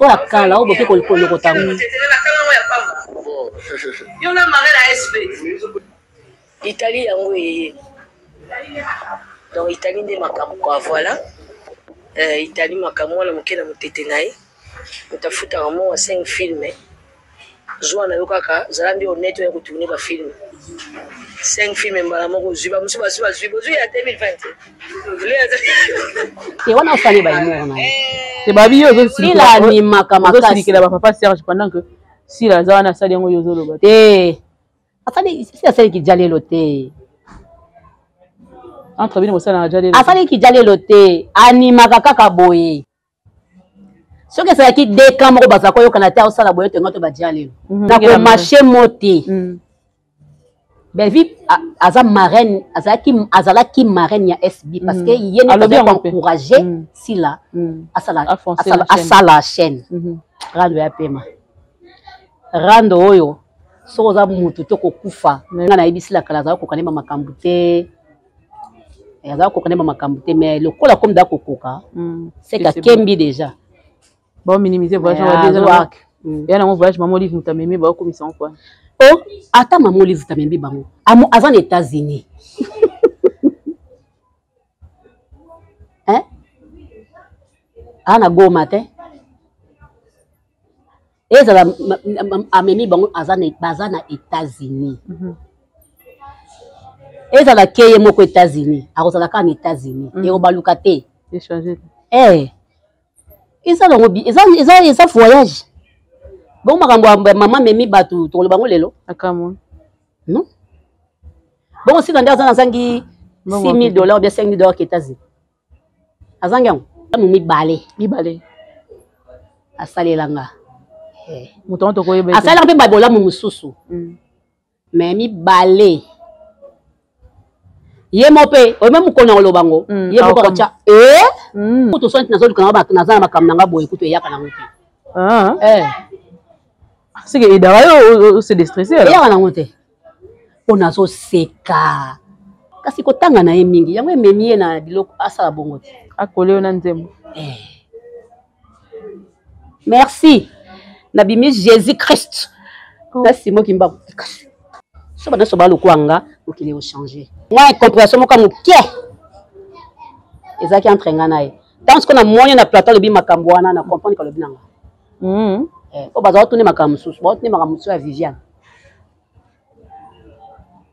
Oya kala oboke kolikolo kotango. Yo na maré la SP. Italie yango yeye. Donc Italie nde makambo kwa voilà. Italie makambo na mokena mutete naye. Mutafuta kamo 5 films. Zwa na yo kaka zalambi honnête ya kutumine ba film. 5 films mbala moko ziba musuba ziba ya 2020. Et on a fallu baïmor na. C'est babi yo zo si la ni makamaka. Si la papa Serge pendant que si la zana sali yango yo zo lo ba. Afali si la sali ki jale lote. Entre bino mosala na jale. Afali ki jale lote anima kaka boye. Ce que ça qui décamre au basako yo kana ta osala boye tengo to ba jale. Na ko marché monté. Belvi aza marraine azalaki marraine ya SB parce que yene avait encouragé Sila à la chaîne. Rando ya pema. Rando oyo so za mutu to kokufa ngana ibisila kala za ko kanema makambu te. Yaza ko kanema makambu te mais le kola comme da kokoka c'est ka kembi déjà. Bon minimiser voyage en déjà. Ya na mon voyage maman livre mutameme ba ko mission quoi. Oh, attends maman livre mutameme bango. Azan États-Unis. Hein? Ana go matin. Et ça amemi bango azan bazana États-Unis. Et ça la keye moko États-Unis. Arosala ka en États-Unis. Et au balukate. Échanger. Ils ont voyage. Bon, maman memi batu to le bango lelo. Akamo. Non? Bon, si dans des ans, $6,000 ou bien $5,000 qui est États-Unis. Azangiang, mi balé. Asale langa. Mouton to koyebe. Asale langa pe babola mususu. Mais mi balé. Ye mope, o même ko na lobango. Ye mo ko cha. Kuto so ntina zo kana ba na za makam nanga boye kuto yaka na nguti. C'est que Idara c'est déstressé. Yaka na nguti. On a so seka. Kasi ko tanga na ye mingi. Yango ememi na biloko asala bongo. Akole na nzembo. Merci. Nabimi Jésus-Christ. Merci mo kimba. So bana so ba lokwanga okile o changer. Moi compréhension mo ka mukie. Ezaki entrenga na ye. Dans ce qu'on a moyen na plateau le bi makambo wana na comprendre que le binanga. O baza tourner makambo susu. Ba tourner makambo susu ya Viviane.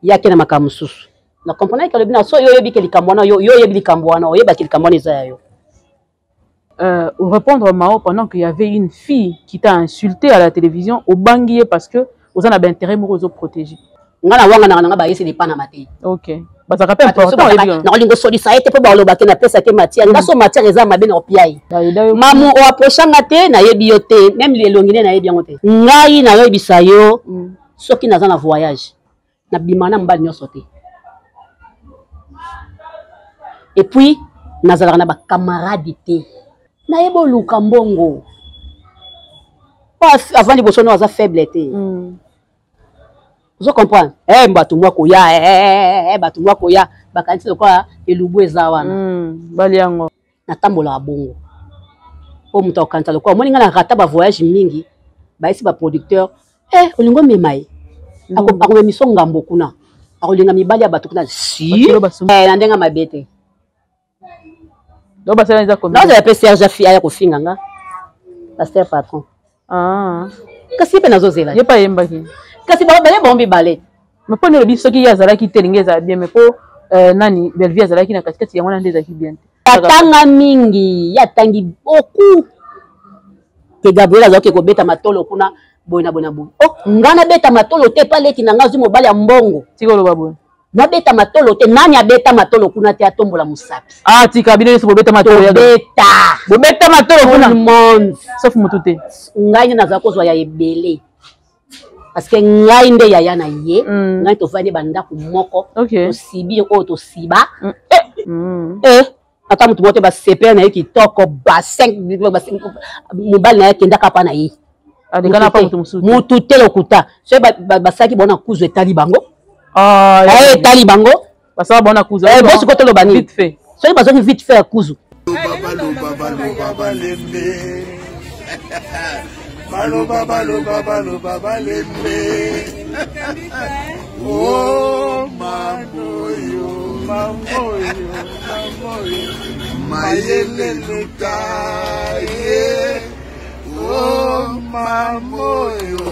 Yake na makambo susu. Na comprendre que le binanga so yo yebi ke likambwana yo yebi likambwana o yeba ke likambwana eza yo. Répondre Mao pendant qu'il y avait une fille qui t'a insulté à la télévision au bangier parce que vous en avez intérêt pour vous protéger. Ngana wanga na ba yesi dépend na maté. OK. Bah ça rappelle important na lingo solisa ete po ba lo bakena pesa ke matière ngaso matière eza mabe na opiai. Mamu o approchanga te na yebi yo te même les longine na yebi yango te. Ngai na yo bisayo soki naza na voyage. Na bimana mbali nyoso te. Et puis nazala na ba camarade te. Na yebo luka mbongo. Avant les bosono aza faible te. Vous comprenez? Batu mwako ya, batu mwako ya, bakanti lokwa elubu eza wana. Bali yango. Na tambola bongo. O muta okanta lokwa moninga na rata ba voyage mingi, ba isi ba producteur, olingo memai. Ako émission ngambo kuna. Akolinga mibali ya batu kuna. Si. Na ndenga mabete. Donc basala nza komi. Na za pe Serge Afia ya kofinga nga. Pasteur patron. Kasi pe nazo zela. Ye pa yemba ki. Kasi ba bombi balé. Mais pour le biso ki yazala ki telingeza bien mais pour nani Belvi yazala ki na katikati ya mwana ndeza ki bien. Atanga mingi, ya tangi beaucoup. Que Gabriel azoke ko beta matolo kuna boina bona bu. Oh, ngana beta matolo te paleti na ngazu mobali ya mbongo. Tikolo babona. Na beta matolo te nani abeta matolo kuna te atombola musapi. Ah, tika bino so beta matolo ya. Beta matolo kuna monde sauf mutute. Ngai na zako zo ya ebele. Parce que ngai nde yaya na ye, ngai to fani banda ku moko, to sibi o to siba. Ata mutu bote ba CPR na ye ki toko ba 5 mobile na ye kenda kapa na ye. Adekana pa mutu musu. Mutu telo kuta. So ba saki bona kuzo etali bango. Etali bango. Basa bona kuzo. Bosi ko tolo bani. Vite fait. So ba zo vite fait kuzo. Baloba, baloba, baloba, balembe. Oh, mamoyo, mamoyo, mamoyo. Mayele lutaye. Oh, mamoyo.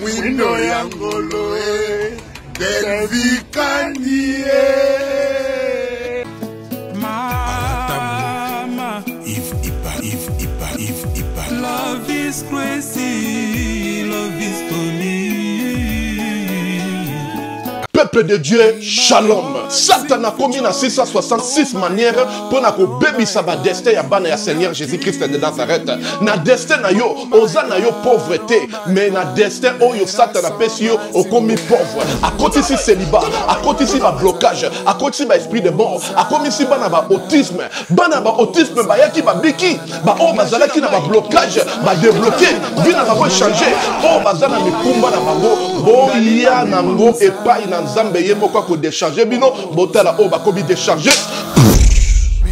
Mwindo yangolo, Delvikanie. Love is crazy, love is funny. Peuple de Dieu, shalom. Satan a commis dans 666 manières pour que baby saba destin ya bana ya Seigneur Jésus-Christ de Nazareth. Na destin na yo, oza na yo pauvreté, mais na destin oyo Satan a pesi yo au commis pauvre. À côté si célibat, à côté si ba blocage, à côté si ba esprit de mort, à côté si bana ba autisme ba yaki ba biki, ba o bazala ki na ba blocage, ba débloquer, bina ba changer, o bazala mi kumba na bango, bo ya nango et pas ina nzambe ye moko ko décharger bino botala o ba kobi décharger.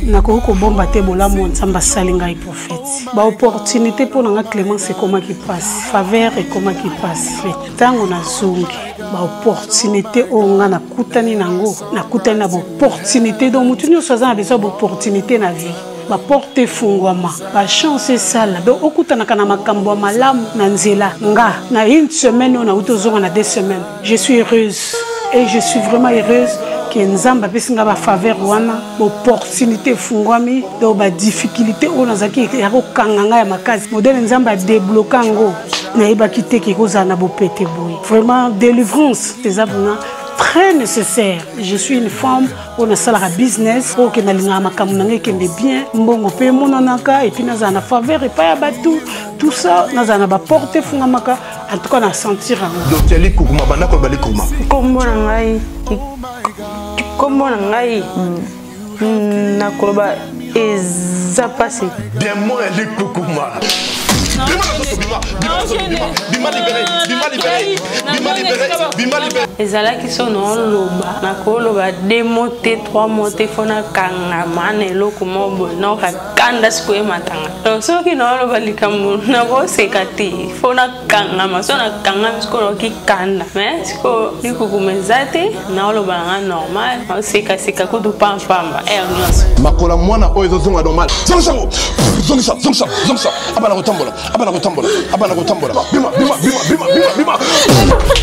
Nakoko bomba te bolamu nzamba salinga i prophète. Ba opportunité pour nga Clémence c'est comment qui passe, faveur et comment qui passe. Mais tango na zungi ba opportunité o nga na kutani nango, na kutani na opportunité donc mutu nyoso za besoin d'opportunité na vie. Ma porte fungwama, ma chance sala. Donc okutana kana makambo malamu na nzela nga na une semaine on a utozonga na 2 semaines. Je suis heureuse et je suis vraiment heureuse que nzamba pesinga ba faveur wana, opportunité fungwami, donc ba difficulté on a zaki ya ko kanganga ya makazi. Modèle nzamba débloquer ngo na iba kité ki koza na bo pété boy. Vraiment délivrance des abuna très nécessaire. Je suis une femme pour le salaire business pour que na linga makamu nange kende bien mbongo pe monanaka et puis na za na faveur et pas ya batou tout ça na za na ba porter fungamaka en tout cas na sentir Docteur Likuma bana ko bali kuma kombo na ngai na koloba eza passé démon Likuma ezala ki so no loba na koloba 2 mots 3 mots fona kanga mane loko mobo no ka kanda siko e matanga donc so ki no loba likambo na bo sekati fona kanga masona kanga siko ki kanda mais siko likukumezate na loba nga normal seka seka ko do pamfamba ernos makola mwana oyo zonga normal zonga abana kotambola bima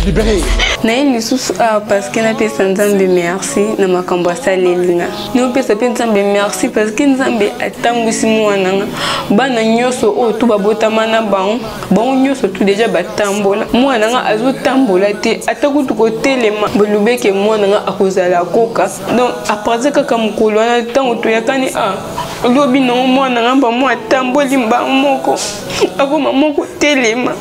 libéré na ini sous parce que na pesa nzambe merci na makambo salelinga no pesa nzambe merci parce que nzambe atambwisi mwana bana nyoso o to babotama na bango nyoso tout déjà batambola mwana nga azotambola te atakutu ko telema bolubeke mwana nga akozala koka donc après kaka mukolo na tango to yakani lobi no mwana nga ba mo atamboli mba moko akoma moko telema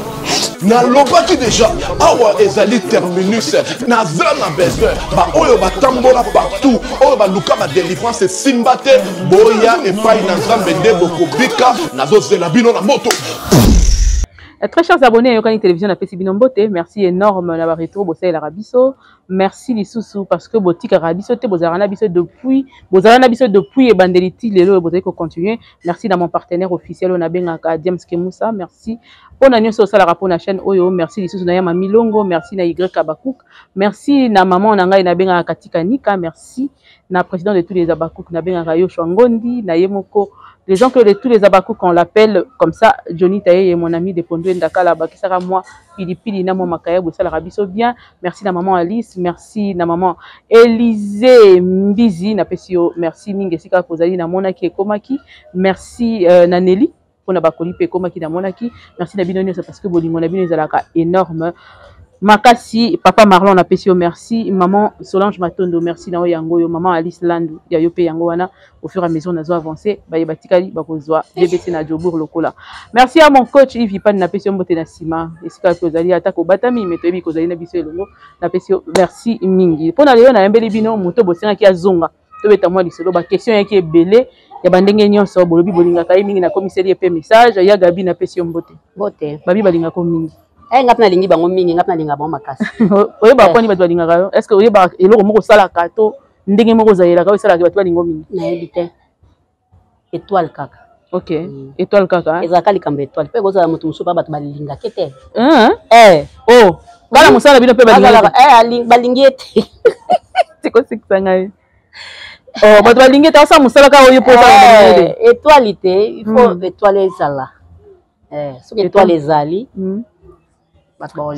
na lobaki déjà awa ezali terminus na zana besoin ba oyo batambola partout oyo baluka ba délivrance simbate boya et pas na nzambe nde bokobika nazozela bino na moto. Très chers abonnés à Yokani Télévision, na pesi bino mbote, merci énorme na ba retour bosay la rabiso, merci lisusu parce que botika rabiso te bozarana biso depuis et bandeliti lelo bozay ko continuer. Merci à mon partenaire officiel on a bengaka James Kemusa, merci pour na nyoso sala rapport na chaîne oyo, merci lisusu na Yama Milongo, merci na Y Abakouk, merci na maman na ngai na bengaka Katika Nika, merci na président de tous les Abakouk na bengaka Yo Shwangondi na Yemoko. Les oncles de tous les Abakouk, on l'appelle comme ça, Johnny Taye, mon ami de Pondou Ndakala, Bakisara, moi, Pili na moi, Makaya, Boussala Rabiso, bien. Merci na maman Alice, merci na maman Élisée Mbizi, na Pesio, merci Mingesika Kozali, na Monaki et Komaki, merci na Nelly, pour na Bakoli et Komaki na Monaki, merci na Binonio, parce que Boli, mon ami, nous a énorme. Makasi, papa Marlon na pesio merci, maman Solange Matondo merci na yango yo, maman Alice Landu ya yope yango wana au fur et à mesure nazo avancer ba yebatikali ba kozwa BBC na Jobour lokola. Merci à mon coach Yves Pan na pesio mbote na sima esika kozali atako batami metoyebi kozali na biso elongo na pesio merci mingi. Pona leo na yembeli bino moto bosenga ki azonga to beta moi lisolo ba question yaki ebele ya bandenge nyonso bolobi bolinga kai mingi na commissaire pe message ya Gabi na pesio mbote. Bote. Babi balinga ko mingi. Ngapna lingi bango mingi ngapna linga bango makasi oyeba kwani bato balinga kayo est-ce que oyeba eloko moko sala kato ndenge moko zaela ka osala bato balingo mingi na ebite étoile kaka Ok. Étoile kaka. Ezaka likambo étoile. Pe goza mutu musupa bato balinga kete. Oh. Kala musala bino pe balinga. Balingi ete. Tiko sikisanga. Oh, bato balingi ete asa musala ka oyo posa. Étoile te, il faut étoile ezala. Soki étoile ezali.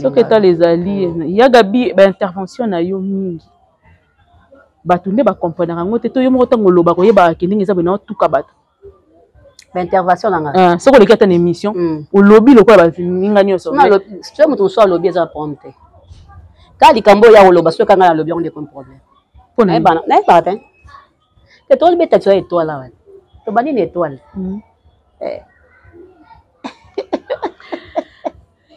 Soki étoile ezali, ya gabi ba intervention na yo mingi. Bato nde ba comprendre ngo te to yo moko tango loba ko yeba kindingi za bino tuka bato. Ba intervention nanga. Soko le kata na émission, o lobby lokola ba ninga nyoso. Non, c'est mutu so lobby za ponte. Ka likambo ya loba so kanga na lobby on de problème. Pona bana, na ba ta. Que toi le beta tu étoile là. To bani une étoile.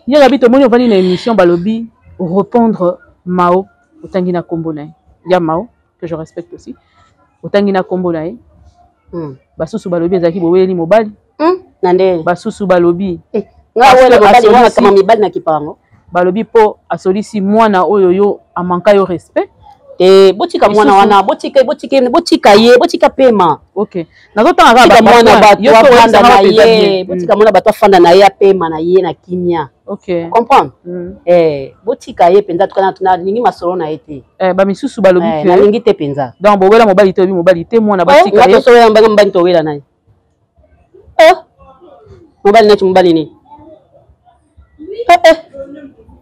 Il y a habité moni ovani na émission balobi répondre Mao otangi na kombo na. Ya Mao que je respecte aussi. Otangi na kombo na. Basusu balobi ezaki boyeli mobali. Nande. Basusu balobi. Nga wele mobali wana kama mibali na kipango. Balobi po asolisi mwana oyo yo amanka yo respect. Botika mwana wana botika ye botika pema. OK. Nazotanga ka mwana bato afanda na ye, botika mwana bato afanda na ye pema na ye na kimia. OK. Comprendre? Botika ye penza tukana tuna ningi masolo na ete. Ba misusu balobi ke. Na ningi te penza. Donc bobela mobali te mwana batika ye. Ngato so ya mbali to wela naye. Mobali na chumubali ni.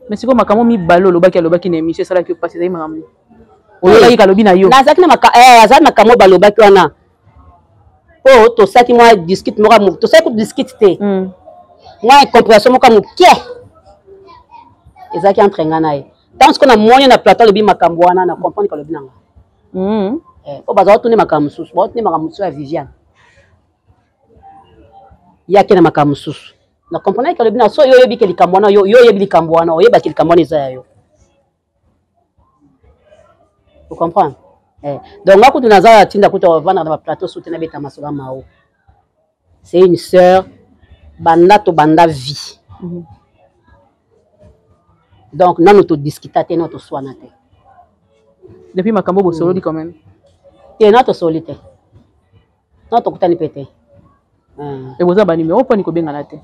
Mais siko makamo mi balo lobaki na émission sala ki passer makambo. Oyoki kalobi na yo. Nazaki na azali makambo balobaki wana. Oh, to saki moi discute moko to saki discute te. Moi compréhension moko mukie. Ezaki entre nga na ye. Tant qu'on a moyen na plateau lobi makambo wana na comprendre kalobi nanga. Po baza otune makambo susu, ba otune makambo susu ya Viviane. Yaki na makambo susu. Na comprendre kalobi na so yo yebi ke likambo wana yo yebi likambo wana, oyeba ke likambo wana eza yo. Vous comprenez? Donc, moi, quand on a dit que on va dans le plateau, c'est une sœur, banda to banda vie. Donc, nous nous discutons, nous soignons. Depuis ma cambo, vous solo quand même. Et notre solité. Notre côté pété. Et vous avez un numéro pour nous bien galater.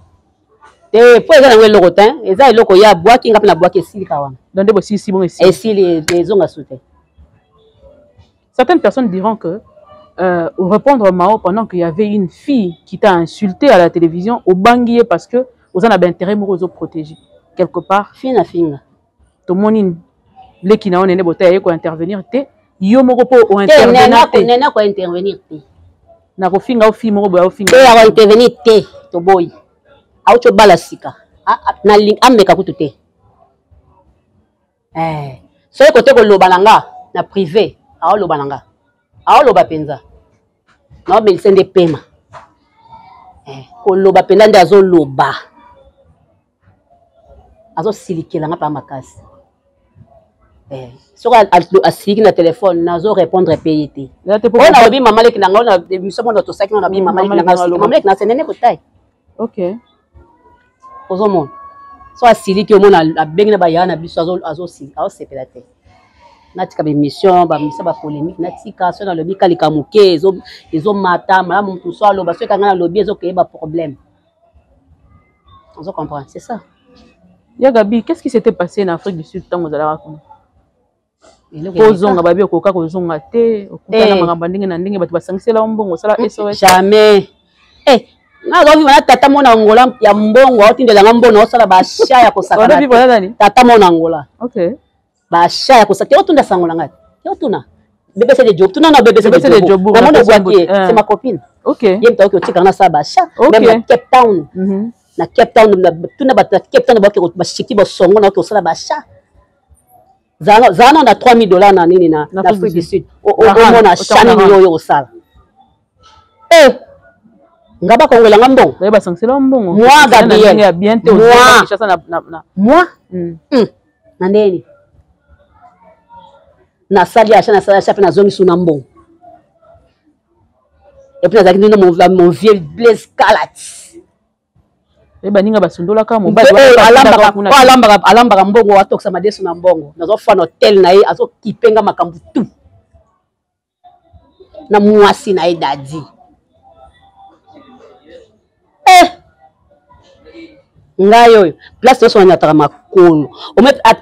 Et pour les gens le rotin, ils ont le coya bois qui n'a pas la bois qui est si kawan. Donc, des si bon ici. Et si les ont assouté. Certaines personnes diront que répondre au Mao pendant qu'il y avait une fille qui t'a insulté à la télévision au banguier parce que vous en avez intérêt pour vous protéger quelque part. Fina finga. Tout le monde les qui n'ont pas été pour intervenir te yo moko po intervenir te. Nena ko intervenir te. Na ko finga au fi moko bo au finga. Te ya intervenir te to boy. Au cho balasika. Na link ameka kutu te. So côté ko lobalanga na privé. Aolo bananga. Aolo bapenza. No mais c'est des paiements. Ko loba penda ndazo loba. Azo silikela nga pa makasi. So asiki na téléphone nazo répondre payé. On a obi mama leki nanga on a émission on to saki on a bi mama leki nanga mama leki na senene ko tai. OK. Ozo mon. So asiliki o mona abengi na ba yana biso azo si azo sepelate. Natika ba émission ba misa ba polémique natika so na lobi kalika muke ezo mata mala mutu so aloba so kanga na lobi ezo ke ba problème. On se comprend, c'est ça. Yagabi, qu'est-ce qui s'était passé en Afrique du Sud tant vous allez raconter? Kozonga babi okoka kozonga te okutana makamba ndenge na ndenge bato basangisela mbongo sala SOS. Jamais. Na zo vivre na tata mona Angola ya mbongo otindela mbongo osala ba sha ya kosakana. Tata mona Angola. OK. Ba sha ya kosakana otunda sangola ngati. Otuna. Bébé c'est des jobs. Tuna na bébé c'est des jobs. Na mona boîtier, c'est ma copine. OK. Yemta OK otika na sa ba sha. Même Cape Town. Na Cape Town tuna ba Cape Town ba ko ba shiki ba songo na osala ba sha. Zana on a $3000 na nini na Afrique du Sud. O mona shani yoyo osala. Ngaba kongola ngambongo. Ba sangsela mbongo. Moi Gabriel. Moi. Na ndeni. Na sali acha pe na zongi suna mbongo. Et puis nazaki ndino mon vieux Blaise Calati. Baninga basundola ka mobali alambaka mbongo watokisa madesu na mbongo nazofa na hotel na ye azo kipenga makambu tu na mwasi na ye dadi ngayo place to so nyataka makolo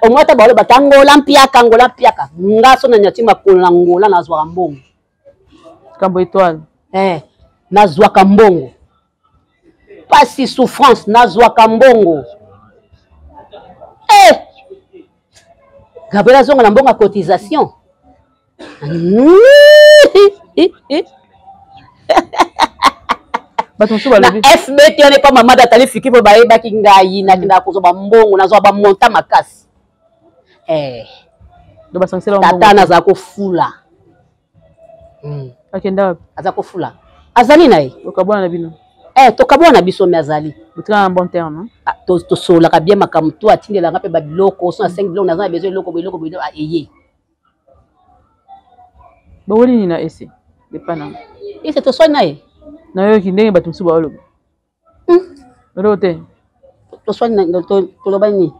omata ba lo batangola mpiaka nga so nyati makolo na ngola na zwa mbongo kambo étoile na zwa kambongo pas si souffrance na zwa kambongo Gabriela zonga na mbongo cotisation na FBT on est pas maman d'atali fiki po baye baki ngai na kinda ko ba mbongo na zo ba monta makasi do ba sangsela mbongo tata na za ko fula akenda aza ko fula azali nae okabwana na bino to kabwana biso me azali butra en bon terme to sola ka bien makamtu atindela ngape ba biloko so na 5 biloko na za besoin biloko eye ba woli ni na ese de pana ese to so nae na yo ki ndenge bato msuba olobi rote to so na to loba ni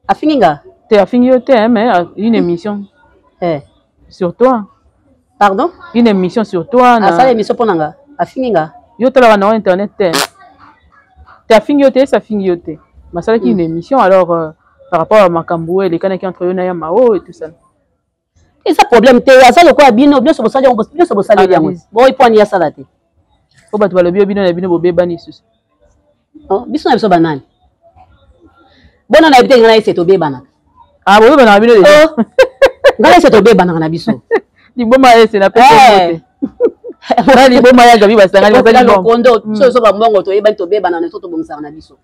afinga te afingi yo te mais une émission sur toi pardon une émission sur toi na ça émission ponanga afinga yo tala na internet te afingi yo te ça fingi yo te masala ki une émission alors par rapport à makambo les kana qui entre yo na ya mao et tout ça et ça problème te ça le quoi bino bien so bosali yango bon il point ya sala te ko bato balobi bino na bino bobebani susu biso na biso banani bona na bite ngana ese to bebana bobebana na bino déjà ngana ese to bebana na biso liboma ese na pete na liboma ya gabi basangani basali lokondo so ba mbongo to yeba to bebana na to bomsaka na biso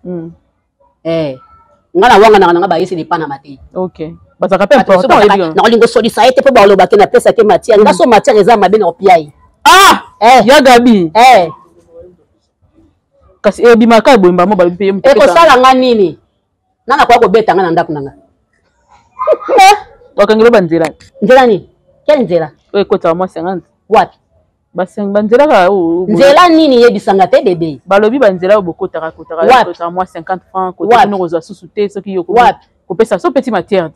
ngana wanga na nga ba ese de pana mate OK basaka pe important na lingo solisa ete po ba loba ke na pesa ke matia ngaso matia eza mabe na opiai ya gabi kasi bimaka boyimba mo balobi pe muteka sala nga nini nana kwa ko beta nga na ndaku nanga wakangelo banzela ni quelle nzela kota mo 50 wapi banzela ka nzela nini yebisanga te bebe balobi banzela bokota kota mo 50 francs kota no kozwa susu te soki yo ko pesa so petit matière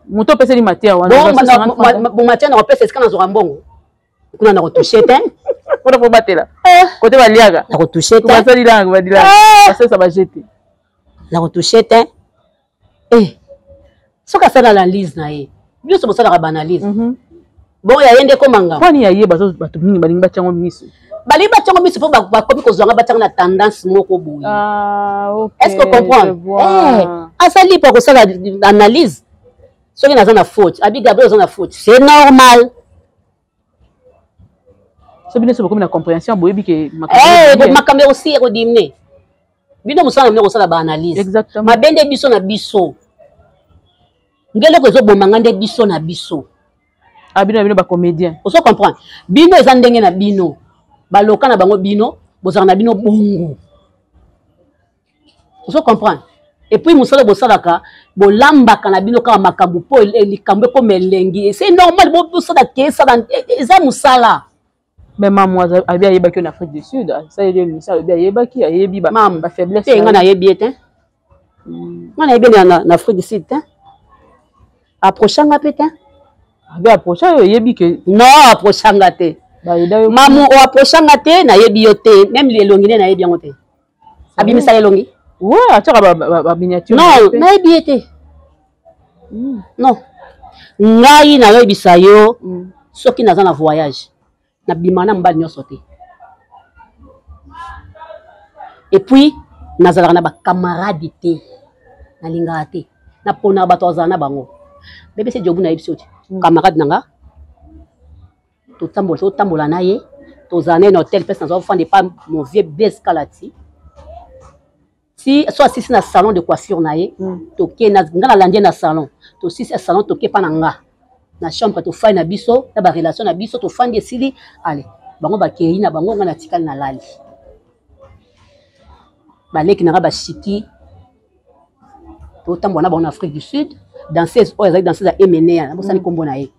moto pesa ni matière wana bon matière na pesa esika na zo mbongo kuna na ko toucher te Pour vous battre là. Côté Baliaga. La retoucher. Tu vas dire là, va dire là. Ça va jeter. La retoucher. Ce que ça dans l'analyse na ye. Bien sûr ça la banalise. Bon ya yende komanga. Kwani ya ye bazo bato mingi balingi batyango miso. Bali batyango miso po ba komi ko zonga batyango na tendance moko boye. OK. Est-ce que tu comprends? Asali pour ça l'analyse. Ce qui n'a pas de faute. Abi Gabriel a une faute. C'est normal. So bino so comme compréhension boyebi ke makambe aussi erodimne bino musala mne kosala ba analyse exactement mabende biso na biso ngelo ko zo bomanga nde biso na biso bino ba comédien oso comprendre bino eza ndenge na bino baloka na bango bino bozala na bino bongo oso comprendre et puis musala bosalaka bolambaka na bino kama makambo po likambo ko melengi c'est normal bo bosala kesa eza musala. Mais maman a bien yébaki en Afrique du Sud. Ça y est, ça a bien yébaki, a yébi ba faiblesse. C'est ngana yébi te. Ngana yébi en Afrique du Sud te. Approchanga peut-être. Bien approchanga yébi que non approchanga te. Maman o approchanga te na yébi yote, même les longi na yébi yote. Abimisa longi. Ouais, atira ba miniature. Non, na yébi te. Non. Ngai na yébi sa yo, soki naza na voyage. Na bimana mbali nyoso te. Et puis nazala na ba camarade te. Na linga te. Na pona ba toza na bango. Bébé c'est jobu na yebisoti. Camarade nanga. To tambola na ye. Toza na hôtel pesa na zo pas mon vieux beskalati. Si soit si na salon de coiffure na ye, to ke na ngala landie na salon. To si salon to ke pa nanga. Na chambre to fai na biso na ba relation na biso to fandi esili allez bango ba kei na bango ngana tikali na lali baleki na ba chiki to tambo na bango na Afrique du Sud danseuse o ezali danseuse a MNA na bosani kombo na ye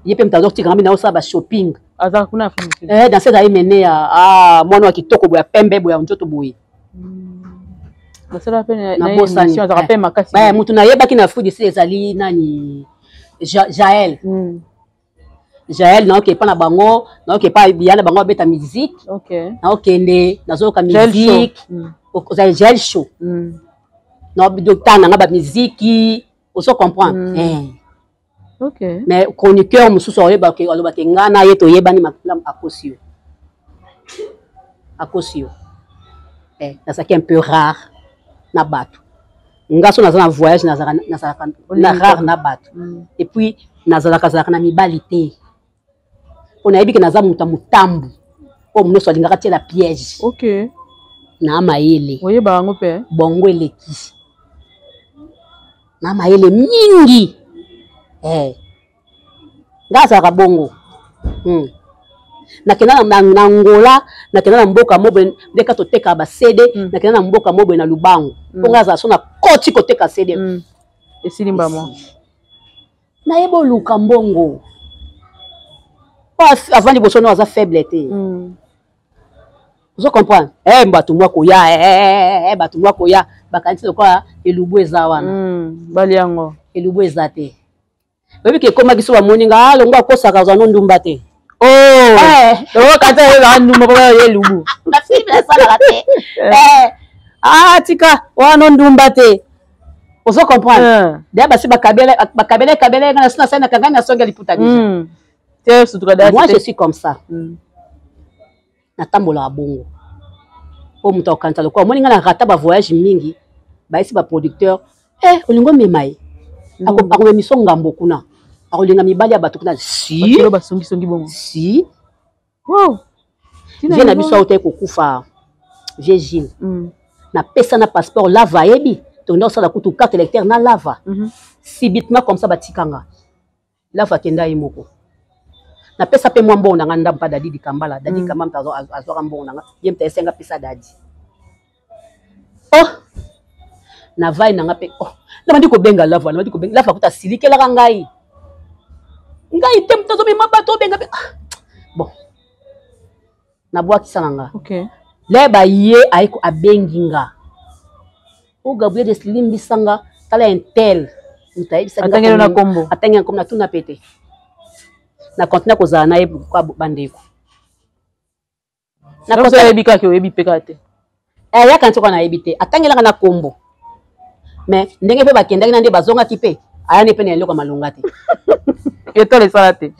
yepe mtazo tika na osa ba shopping aza kuna Afrique du Sud danseuse a MNA mwana wa kitoko boya pembe boya njoto boye na bosani za rappel makasi ba mutu na yebaki na Afrique du Sud ezali nani Jaël Jaël na okepa na bango na okepa biana bango beta musique OK na okende na zoka musique ozali gel chaud na docteur na ba musique oso comprendre OK mais chroniqueur mususu oyeba ke aloba ke ngana ye to yebani maklam akosio nazaki un peu rare na bato ngaso nazala na voyage nazalaka na rare na bato et puis nazalaka na mibali te on ayebi ke naza muta mutambu o munoso alingaka tie la piège OK na mayele oyeba ngo pe bongo eleki na mayele mingi ngazalaka bongo nakenda na Angola nakenda na mboka mobe ndeka toteka ba CD nakenda na mboka mobe na Lubango po ngazala so na koti koteka CD esilimba mo na yebo luka mbongo avant liboso no aza faible te vous comprenez bato mwako ya bato mwako ya bakanisi lokwa elubu eza wana bali yango elubu eza te bebi ke koma kiso bamoninga alongo akosaka za no ndumba te kata ye ndumba ba ye elubu na film esala te tika wana ndumba te vous comprenez dia basi bakabele na sina sana kangana songa liputa déjà moi je suis comme ça natambola bongo o muto okanta lokwa moninga na rata ba voyage mingi ba isi ba producteur olingo memai ako misonga mbokuna akolinga mibali ya bato kuna si lo basongi songi bongo si wow je na biso auto kokufa j'ai Gilles na pesa na passeport lava yebi to ndo sala kutu carte électeur na lava subitement comme ça batikanga lava kenda yimoko na pesa pe mwa mbongo nanga ndampa dadi kambala dadi kamba mtazo azwaka mbongo nanga ye mtaesenga pesa dadi na vai nanga pe na bandi ko benga lava na bandi ko benga lava kuta silikela ngai te mtazo me mabato benga pe bon na bwa kisanga OK leba ye aiko abenginga o Gabriel de Slim bisanga tala intel mutayi bisanga atangelo na kombo atangelo kombo na tuna pete na continue kozala na ye kwa bandeko na kosa yebika ke oyebi peka te ya kanti kwa na yebi te atangelaka na kombo mais ndenge pe bakendaki na nde bazongaki pe aya ne pe na eloko malonga te etole sala te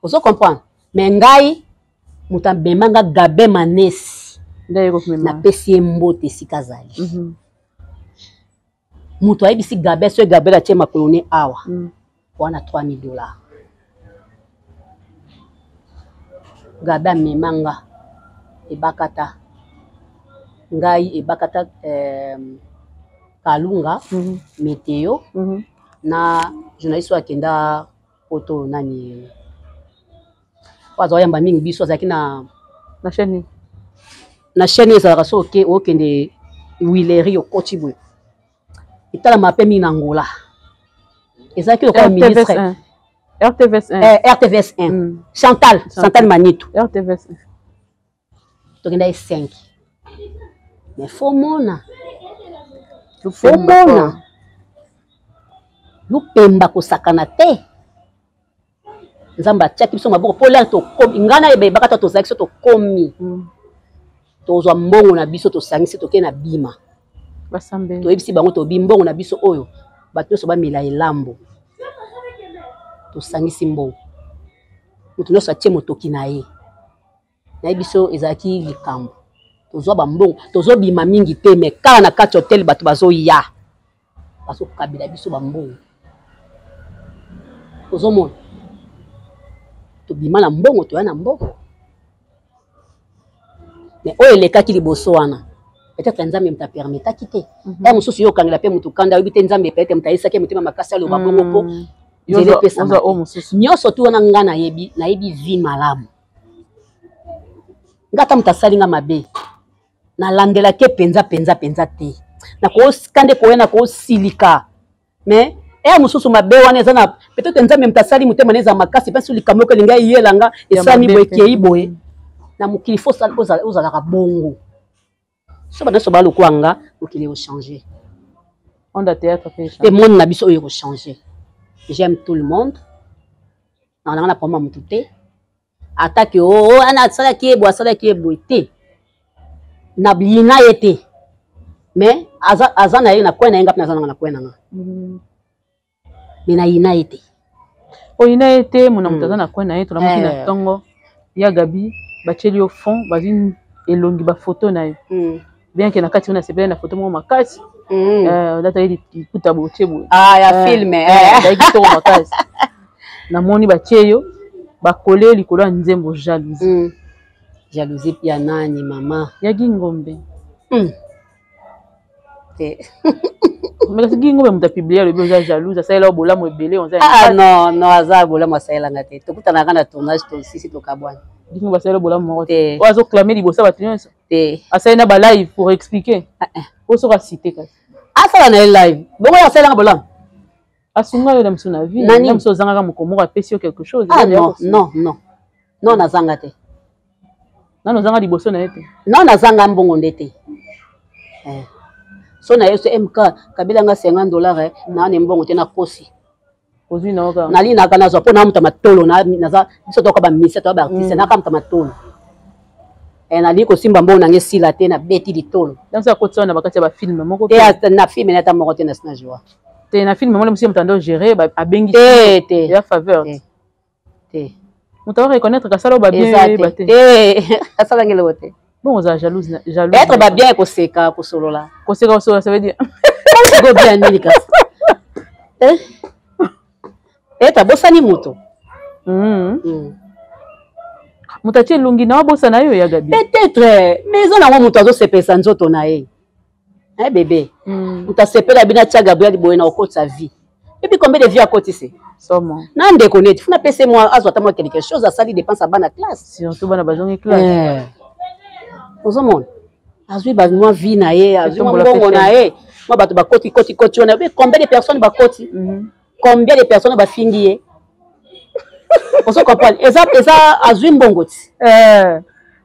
ozo comprendre mais ngai muta bemanga Gabe Manesi na pesi mbote sika zali muto ayebisi Gabe so Gabe la tie makolone awa wana $3000 Gabe amemanga ebakata ngai ebakata Kalunga Meteo na journaliste akenda poto nani wazo yamba mingi biso azaki na chaîne ezalaka so okende Wileri okoti boye etala mape mingi na Angola ezalaki lokola ministre RTVS 1 Chantal Manitou RTVS 1 tokenda 5 mais faut mona lupemba kosakana te nzamba atiaki biso maboko po lere tokomi ngana yebaka ta tozalaki so tokomi tozwa mbongo na biso tosangisi tokei na bima toyebisi bango tobi mbongo na biso oyo bato nyonso bamela elambo tosangisi mbongo moto nyonso atie motoki na ye nayebi biso ezalaki likambo tozwa bambongo tozobima mingi te me kala na kati hotel bato bazoya bazokabela biso bambongo tozomona tobima na mbongo toya na mbongo mais oyo elekaki liboso wana peut-être nzambe muta permetaki te mosusu yo okangela mpe mutu kanda oyebi te nzambe peut-être mutu ayesaki motema makasi aloba bongo mpo nzela epesama nyonso tu wana nga nayebi vi malamu nga ata mutu asalinga mabe nalandelaki penza te nakokande koya nakosilika mais mosusu mabe wana eza na peut-être nzambe mutu asali motema neza makasi mpe likambo oko elinga eyelanga esami boye ekei boye na mokili fo ozalaka bongo so bana so balokwa nga mokili ochange te monde na biso oyo ekochange j'aime tout le monde nanga na problème mutu te atake ana asalaki eboye te na bina été mais azana ye na kwena yenga pna azana na kwena nga mais na ina été o ina été mona mutazana kwena ye to na mukina tongo ya Gabi bacheli au fond bazine elongi ba photo na yo bien que na kati on sepele na photo mo makasi data ye kuta bochebo ya film da kito makasi na moni bacheyo ba coller likolo nzembo jalousie jalousie ya nani mama ya Gingombe mais c'est Gingombe muta publier le bien jalouse ça là bola mo belé on non aza bola mo ça là ngate to kuta na kana tournage to sisi to kabwana Gingombe ça là bola mo te oazo clamer libosa batunyo te asa na ba live pour expliquer o so ka citer ka asa na live bongo ya ça là bola asunga yo na msuna vie na mso zanga ka mokomo ka pesi quelque chose non na zanga te non zanga liboso na ete non na zanga mbongo ndete so na yeso MK kabila nga $50 na ne mbongo te na kosi ozwi na oka na lina kana zo pona muta matolo na za biso to ka ba misa to ba artiste na ka muta matolo na liko simba mbona nge sila te na beti ditolo donc ça côté na bakati ba film moko te na film na ta moko te na sina joie te na film moko monsieur mutando gérer ba bengi te ya faveur te mutawa reconnaître ka sala ba bien ba te asala ngelo wote bon on a jalouse être ba bien ko seka ko solola ça veut dire go bien nini ka eta bosani moto mutatie lungi na bosa na yo ya Gabi peut-être maison na moto azo sepesa nzoto na ye bébé mutasepela bina tia Gabriel boye na okota vie et puis combien de vie à côté c'est somo na ndekone funa pese moi azwa ta moi quelque chose à sali dépense à bana classe surtout bana bazongi classe ozo mon azwi ba moi vie na ye azwi mbongo na ye moi bato ba koti on a combien de personnes ba koti combien de personnes ba fingi ye ozo comprendre eza azwi mbongo ti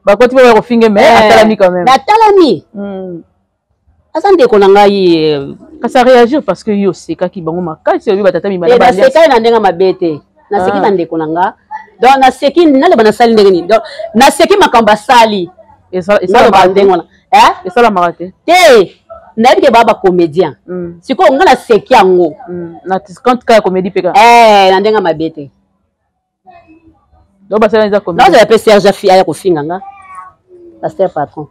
ba koti ba ko fingi mais atalami quand même atalami asa ndeko na ngai kasa réagir parce que yo seka ki bango makasi yo batata mi bana ba seka na ndenga mabete na seki na ndeko na nga donc na seki na le bana sali ndenge donc na seki makamba sali et ça ba ndengo na et ça la marate te na bike baba comédien siko nga na seki yango na quand ka comédie peka na ndenga mabete donc ba sala za comédie non je peux Serge Afia ya ko finga nga pasteur patron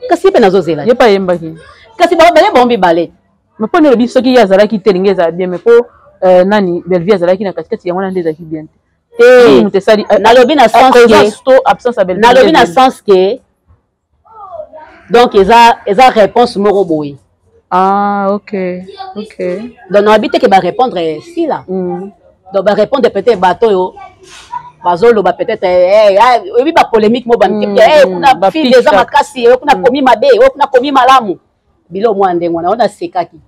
kasi pe nazozela ye pa yemba ki kasi ba bombi ballet mais pour le biso ki yazala ki telinge za bien mais pour nani Bellevue yazala ki na katikati ya wana ndeza ki bien mutesali na lobi na sens que absence à Bellevue na lobi na sens que donc eza réponse moko boy ok donc na habite que ba répondre si là donc ba répondre peut-être bateau yo bazolo ba peut-être oui ba polémique mo ban kuna fille des amakasi kuna komi mabe kuna komi malamu bilo mo ndengo na ona sekaki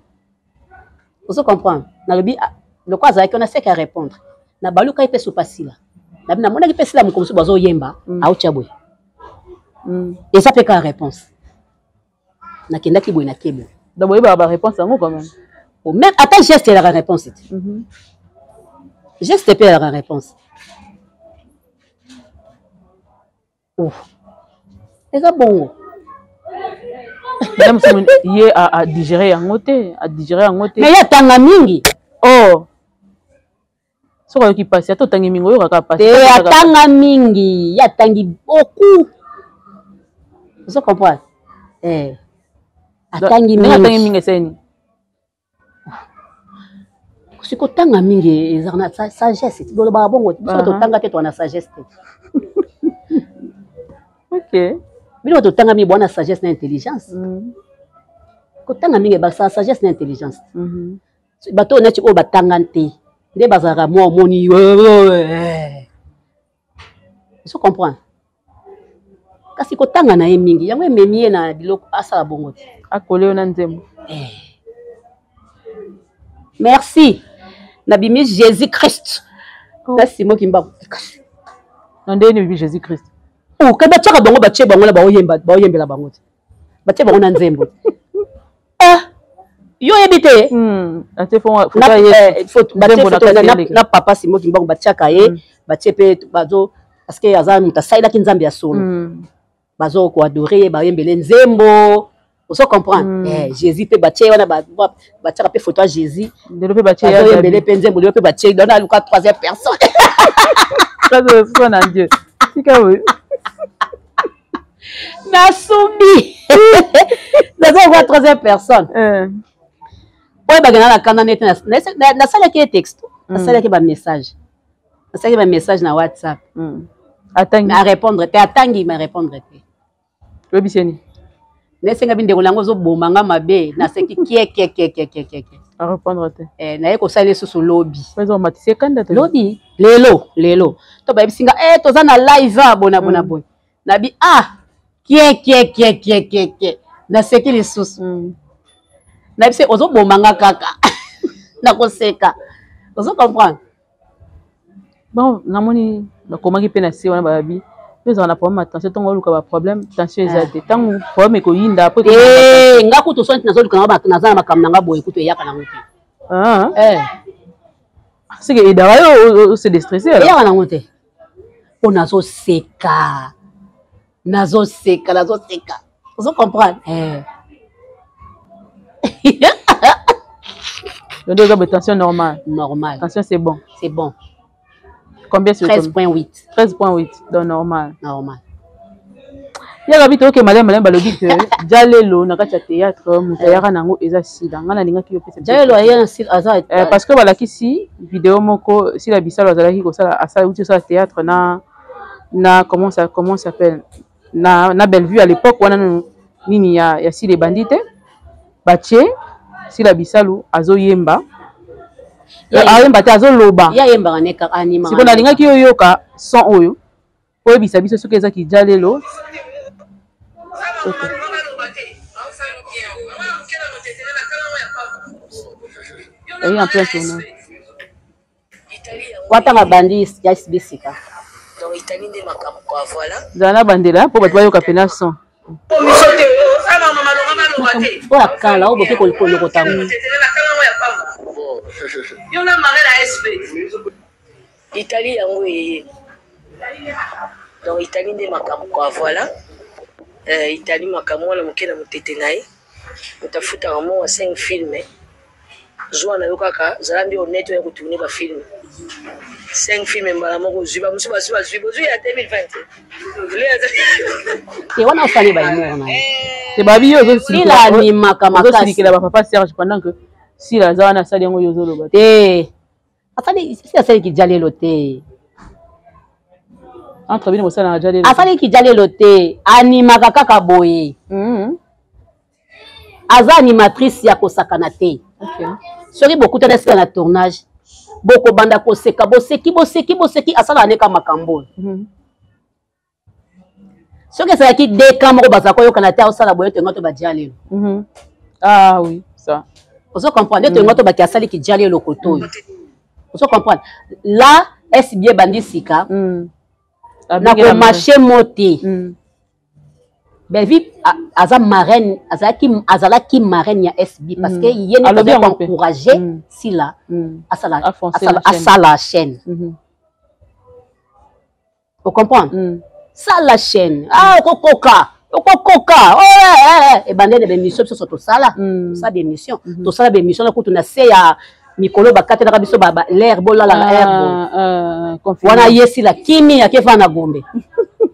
vous comprenez na lobi le quoi ça qu'on a sait qu'à répondre na baluka ipe sou pasila na bina mona ki pesila mo comme so bazo yemba au tchabwe et ça fait qu'à réponse na kenda ki boy na kebo d'abord ba réponse ngo quand même même attends geste la réponse geste pe la réponse eza bongo madame Simone ye a digérer yango te mais ya tanga mingi soko ki passe ato tangi mingi yo kaka passe ya tanga mingi ya tangi beaucoup vous comprenez atangi mingi seni siko tanga mingi eza na sagesse bolo ba bongo to tanga te to na sagesse te ok bilo to tanga mi bwana sagesse na intelligence ko tanga mingi ba sagesse na intelligence bato neti o batanga nte nde bazara mo moni je comprends kasi ko tanga na ye mingi yango ememi ye na biloko asala bongo te akole na nzembo merci nabimi Jésus Christ na simo kimba nande ni bibi Jésus Christ ke batchaka bango batche bango na baoyembela bango te batche bango na nzembo yo yebite ate fo na papa simo kimba batchaka ye batche pe bazo parce que aza muta saida ki nzambe ya solo bazo ko adorer ba yembele nzembo oso comprendre Jésus pe batie wana ba tia pe photo à Jésus de pe batie ya yembele pe nzembo de pe batie dans la luka troisième personne ça c'est un Dieu sika oui na soubi dans la troisième personne ouais ba gana la kana net na sala ki texte na sala ki ba message na sala ki ba message na WhatsApp atangi à répondre te atangi ma répondre te le biseni nesenga bindeko lango zo bomanga mabe na seki kie à répondre te na yeko sala susu lobby mais on matise kanda te lobby lelo to ba bisinga toza na live bona boy na bi kie na seki les susu na bise ozo bomanga kaka na koseka ozo comprendre bon namoni bakomaki pe na se wana babi ezala na problème attention ntango oluka ba problème tension eza te ntango problème ekoyinda po nga kutu so nazoluka naza na makambo nanga boye kutu eyaka nango te seke edaka yo se déstressé eyaka nango te mpo nazoseka ozo comprendre le deux hommes tension normale tension c'est bon combien sur 13.8 13.8 donc normal yaka bito ke malem balobi que jalelo na kati ya théâtre mutayaka nango eza sila ngana ninga ki yopesa jalelo aya sila parce que balakisi vidéo moko sila bisalo azalaki kosala asala uti sala théâtre na comment s'appelle na Bellevue à l'époque wana nini ya sile bandite batie sila bisalo azoyemba ayemba te azoloba yayembaka neka anima siko nalingaki yoyoka son oyo oyebisa biso soki ezaki jalelo en plein tournoi watanga bandi ya bisika donc Italie nde makambo kwa voilà zana bandela po bato bayoka pena son ola kala oboke kolokota yo na mare la SP Italie yango yeye donc Italie nde makambo kwa voilà Italie makambo wana moke na motete na ye motafuta mo wa 5 films zwa na yo kaka zalambi honnête ya kotourner ba film 5 films mbala moko zuba musu basuba zuba zuya ya 2020 te wana osali ba imo na te babi yo zo sila ni makamaka sila ba papa Serge pendant que sila za wana sali yango yo zo loba te asali si asali ki jalelo te entre bino mosala na jalelo asali ki jalelo te animaka kaka boye aza animatrice ya kosakana te soki bokutana sika na tournage boko banda koseka boseki asala neka makambo soki ezalaki deka moko bazala koyokana te osala boye toyenga to badia lelo ah oui ça ozo comprendre toyenga to baki asali ki dia lelo koto oyo ozo comprendre là esi bien bandi sika na komarché mote Bellevue aza marraine azalaki marraine ya SB parce que yene peut encourager sila asala la chaîne vous comprenez ça la chaîne okokoka et bande de émission sur tout ça là ça des émissions tout ça des émissions ko tuna se ya mikolo bakate na biso ba l'air bola la air wana yesi la kimi akefa na gombe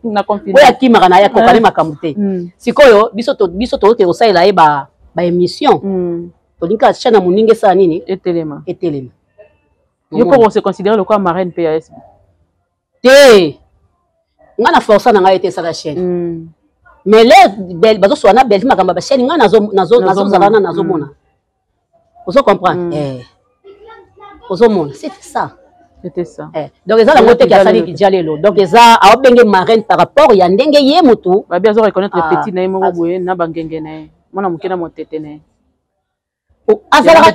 na confirme oya kimaka na ya kokale makambo te sikoyo biso toke kosalela ye ba émission tolinga chaîne na moninga esala nini etelema yo po se considérer le quoi marraine PAS te nga na force na nga ete esala chaîne mais les bazosala na Bellevue makambo ba chaîne nga nazozala na nazomona ozo comprendre ozomona c'était ça. Donc ils ont la montée qui a sali qui jalelo. Donc ils ont a obengé marraine par rapport ya ndenge ye mutu. Ba bien reconnaître les petits na mo boye na bangenge na. Mona mukena motete na. Asala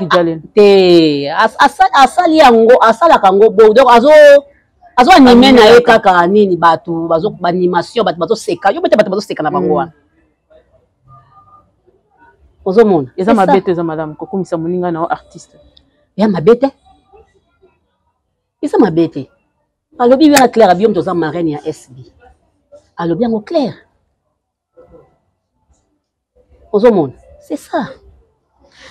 te asali yango asala kango bo. Donc azo animé na ye kaka nini batu bazo animation batu bazo seka. Yo bete batu bazo seka na bango wana. Ozomona. Eza mabete eza madame kokumisa moninga na artiste. Ya mabete. Isa mabete alobi bien clair abiom toza marraine ya SB alobi yango clair Aux monde. C'est ça.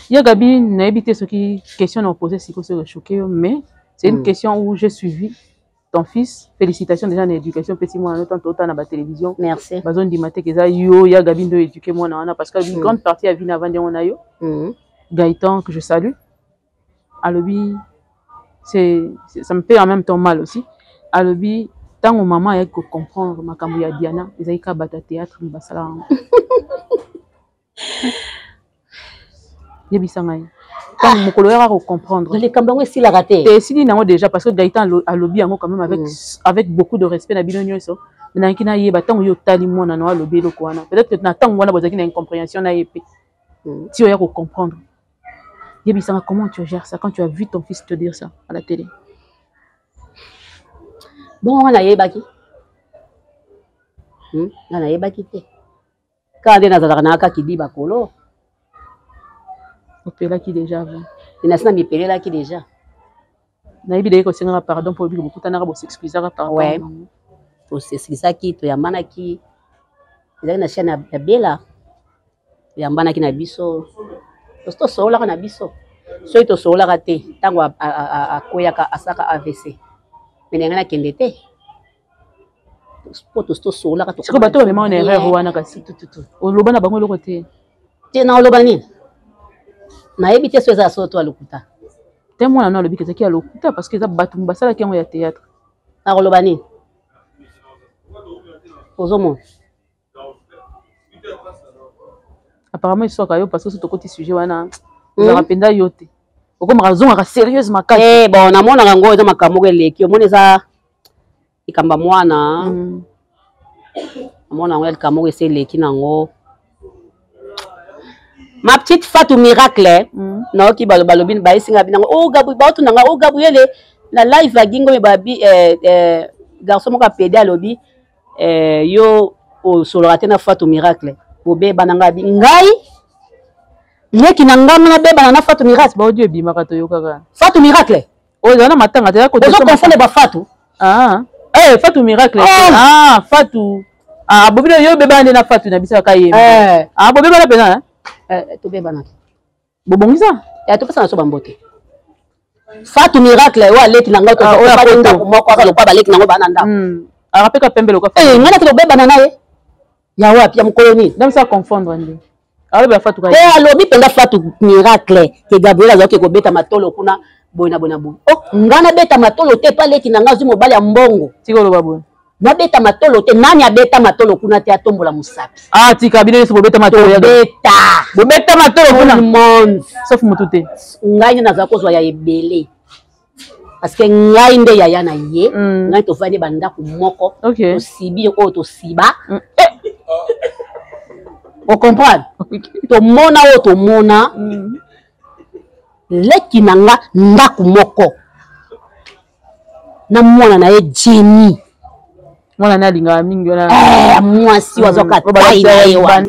Il y a Gabi, n'a évité ce qui question à poser, si vous choqué, mais c'est une question où j'ai suivi ton fils. Félicitations déjà en éducation, petit moi, en tant à la télévision. Merci. Bazon di maté que ça yo, il y a Gabi de éduquer moi parce que une grande partie a vu avant de on a yo. Gaëtan que je salue. Alobi, ça me fait en même temps mal aussi. Alobi, tant que maman a que comprendre ma camouya Diana, ils ont qu'à battre théâtre, mais ça là. Yebisangai. Tant mon collègue a comprendre. Les cambons aussi la raté. Et si dit déjà parce que Gaëtan alobi quand même avec beaucoup de respect na binonyo so. Mais na kina yeba tant yo tali mo na no alobi lo kwana. Peut-être que na tant wana bozaki na incompréhension na yepé. Si on y a comprendre. Yebisanga, comment tu gères ça quand tu as vu ton fils te dire ça à la télé? Bon, on a yebaki. On a yebaki. Quand on a nazarana qui dit bakolo. On peut là qui déjà avant. Il n'a pas mis là qui déjà. Na yebi deko senga pardon pour lui beaucoup tanara bo s'excuser par rapport. Ouais. Pour s'excuser qui to yamana qui. Il a une chaîne à Bella. Yambana qui na biso. Tosto sola kana biso. So ito sola kate tango a koya ka asaka AVC. Menenga na kendete. Tosto sola ka to. Siko bato vraiment on erreur wana kasi tout. O loba na bango loko te. Te na loba ni. Na ebite so za so to alukuta. Te mwana na lobi kezaki alukuta parce que za bato mbasala kengo ya théâtre. Na loba ni. Ozomo. Apparemment, ils sont parce que c'est au côté sujet. Ils ont rappelé yote. Au comme raison, sérieuse, ma carte. Eh, bon, on a mon ango, ma camouille, qui au moins ça. Il kamba moana. Mon ango, el camouille, c'est les qui n'ango. Ma petite Fatou Miracle, non, qui balobin, baïsinga, binango. Oh, Gabriel, bah, tu n'anga, oh, Gabriel, la live à Gingo, babi, garçon, mon pédé à lobby, yo, au soloratena Fatou Miracle. Bobe bananga bi ngai leki na ngam na beba na Fatou Miracle ba audio bi makato yo kaka Fatou Miracle o zana matanga te ko to confondre ba Fatou Fatou Miracle Fatou bobe yo beba na Fatou na bisa ka ye bobe bana pena to beba na bobongisa to pesa na so bambote Fatou Miracle wa leki na ngao to ba nda ko moko ka lo pa ba leki na ngo bana nda rapeka pembelo ka ngana to beba na ye ya wapi ya mkoloni donc ça confondre ndi alors ba Fatou ka alobi penda Fatou Miracle ke Gabriel azoke ko beta matolo kuna boina bu ngana beta matolo te pale ki nanga zimo bali ya mbongo tikolo babu na beta matolo te nani abeta matolo kuna te atombola musapi tika bino so beta matolo ya beta matolo kuna monde sauf mutute ngai na za kozwa ya ebele parce que ngai nde ya na ye ngai to fani banda ku moko to sibi o to siba on comprend to mona o to mona leki nanga ndaku moko na mwana na ye jeni mwana na linga mingi na mwasi wazoka tai na ye wana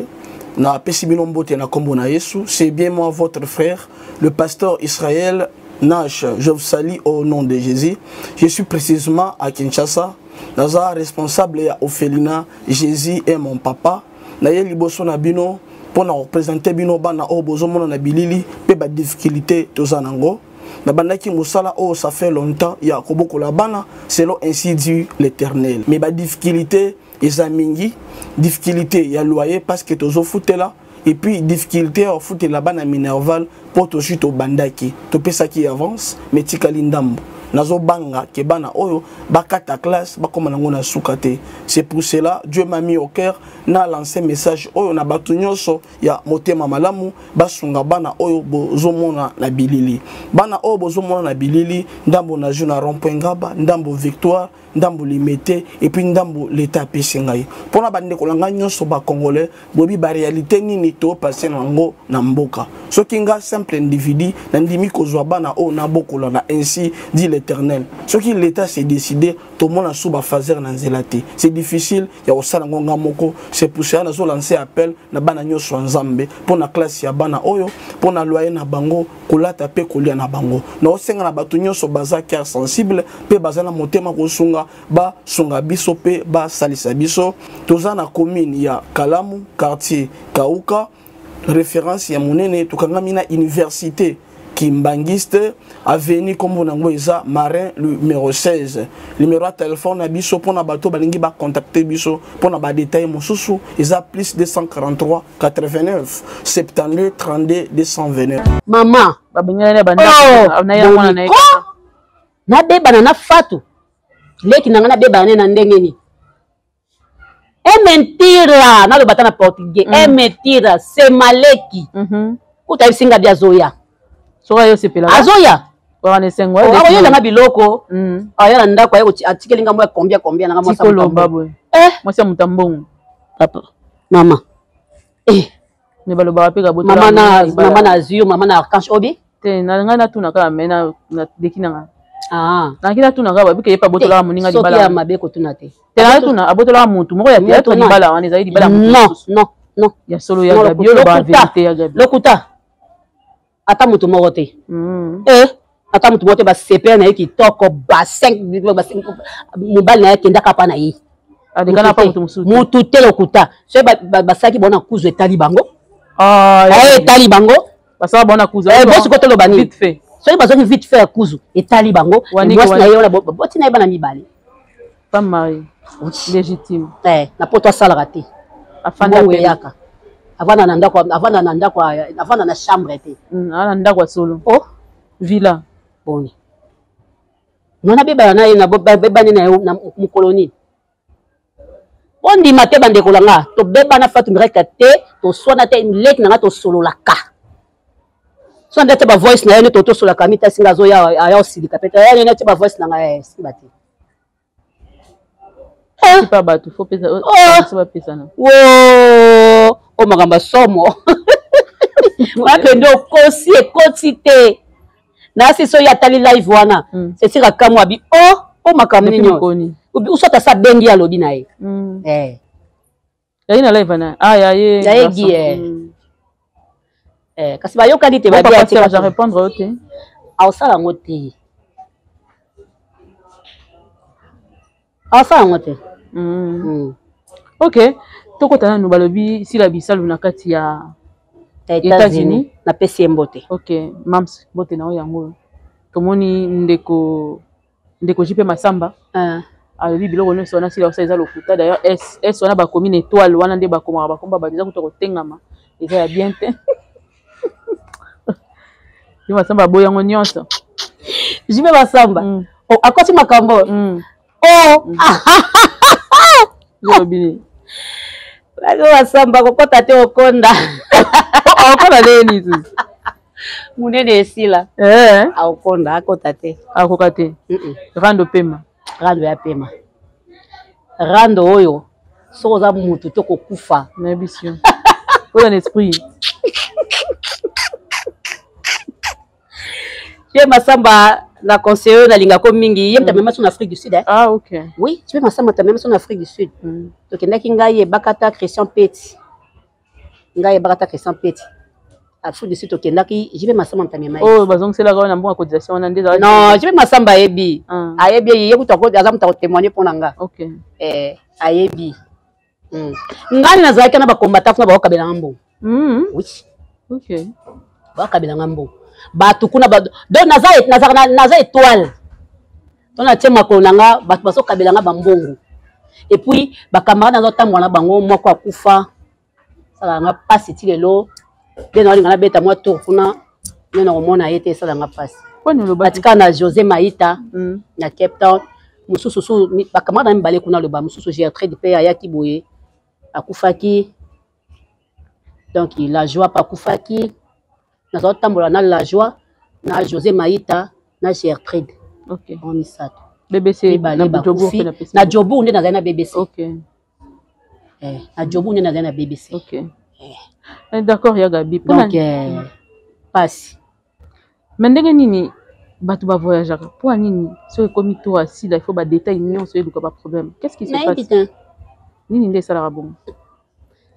na pesi bino mbote na kombo na Yesu. C'est bien moi votre frère le pasteur Israël Nash. Je vous salue au nom de Jésus. Je suis précisément à Kinshasa. Naza responsable ya Ophelina. Jésus est mon papa. Na ye liboso na bino pour na représenter bino bana o bozomona na bilili pe ba difficulté tozanango. Na bandaki musala o ça fait longtemps ya koboko la bana selon ainsi dit l'Éternel. Mais ba difficulté ezamingi difficulté ya loyer parce que tozo foutela et puis difficulté au foot la bana minerval pour to chute au bandaki to pesa qui avance mais tikali ndambo nazo banga ke bana oyo bakata classe bakoma nango na sukate. C'est pour cela Dieu m'a mis au cœur na lancé message oyo na batu nyonso ya motema malamu basunga bana oyo bozomona na bilili bana oyo bozomona na bilili ndambo na juna rond-point Ngaba ndambo Victoire ndambo limité et puis ndambo l'état pesingai pona bande kolanga nyonso ba congolais bobi ba réalité nini to passer nango na mboka soki nga simple individu na ndimi kozwa bana o na bokola na ainsi dit l'Éternel soki l'état s'est décidé to mona suba fazer na nzelate c'est difficile ya osala ngonga moko. C'est pour ça nazo lancer appel na bana nyonso nzambe pona classe ya bana oyo pona loyer na bango kolata pe kolia na bango na osenga na batu nyonso baza cœur sensible pe bazana motema kosunga ba sunga biso pe ba salisa biso toza na commune ya Kalamu quartier Kauka référence ya monene tukangami na université Kimbangiste avenue comme on a marin numéro 16 numéro de téléphone à biso pour na bateau balingi ba contacter biso pour na ba détail mosusu isa plus 243 89 72 32 229 maman babengana banda na ya mwana na na beba na fatu leki nanga na beba na ndenge ni é mentira na lo batana portugais é mentira c'est maleki kuta bisinga bya zoya soka yo sepela azoya wana sengo ayo na biloko ayo na ndako ayo atikelinga mo combien na mo sa babwe mo sa mutambongo papa mama ne baloba pe ka boto mama na azio mama na archange obi te na ngana tuna ka mena na dekina na kila tuna ka babi ke pa boto la muninga di bala soki ya mabe ko tuna te te na tuna aboto la mutu moko ya teatro di bala wana zaidi bala non ya solo ya gabi yo ba vérité ya gabi lokuta ata mutu moko te ata mutu moko te basepe na ye kitoko ba 5 mobali na ye kendaka pa na ye adekana pa mutu mususu mutu te lokuta so basaki bona kuzu etali bango etali bango basaba bona kuzu bosi koto loba ni vite fait so bazoki vite fait kuzu etali bango mwasi na ye wana boti na ye bana mibale femme mariée légitime na poto asalaka te afanda yaka avanda na chambre te ana ndako solo villa boni nona beba na ye na beba ni na mukoloni ondima te bandeko langa to beba na fatu mireka te to swana te leki nanga to solo la ka so ndete ba voice na ye to solo ka mita singa zo ya osilika pete ya ne te ba voice nanga simba te pas bateau faut pesa ça va pesa na o magamba somo wakende okosi ekoti te nasi so ya tali live wana c'est sira kamwa bi o makambo nini usota sa bengi alobi na ye yayi na live na ya ye ya gi kasi bayokani te badia tika ja répondre au te awsala ngote awsala ngote ok tokotana no balobi sila bisalu na kati ya États-Unis na pesi mbote ok mams bote na yango tomoni ndeko jipe masamba alobi biloko nyonso wana sila osa eza lokuta d'ailleurs es wana bakomi na étoile wana nde bakomaka bakomba baza kuta kotengama eza ya bien te jipe masamba aboyi yango nyonso jipe masamba akosi makambo lobini basamba kokota te okonda okonda nini tu munene esila aokonda akota te akoka te rando pema rando ya pema rando oyo soko oza mutu to kokufa na biso oza na esprit ye masamba la conseiller na linga ko mingi yem ta même en Afrique du Sud ah ok oui tu veux masamba ta même en Afrique du Sud donc ndaki ngai bakata Christian Peti ngai bakata Christian Peti Afrique du Sud ok ndaki je vais masamba ta même oh bazong c'est la grande bonne cotisation on a déjà non je vais masamba yebi ayebi ye kutako azam ta témoigner pour nanga ok ayebi ngani nazalaki na ba combattant na ba kabela ngambo oui ok ba kabela ngambo batu kuna ba do naza étoile on a tie makolo nanga batu baso kabela nga bambongo et puis ba camarade nazo tambola bango moko akufa sala nga passe ti lelo de na linga na beta moi tour kuna nena komona yete sala nga passe batika na José Maïta na Cape Town mususu ba camarade na mbale kuna le ba mususu j'ai très de paix ayaki boye akufaki donc la joie pa akufaki nazo tambola na la joie na José Maïta na Gertrude ok on misato BBC na Jobu nde na BBC ok na Jobu nde na BBC ok d'accord ya Gabi donc passe mais ndenge nini bato ba voyager pour nini so ekomi to asila il faut ba détail nyonso eluka ba problème qu'est-ce qui se passe nini nde sala bon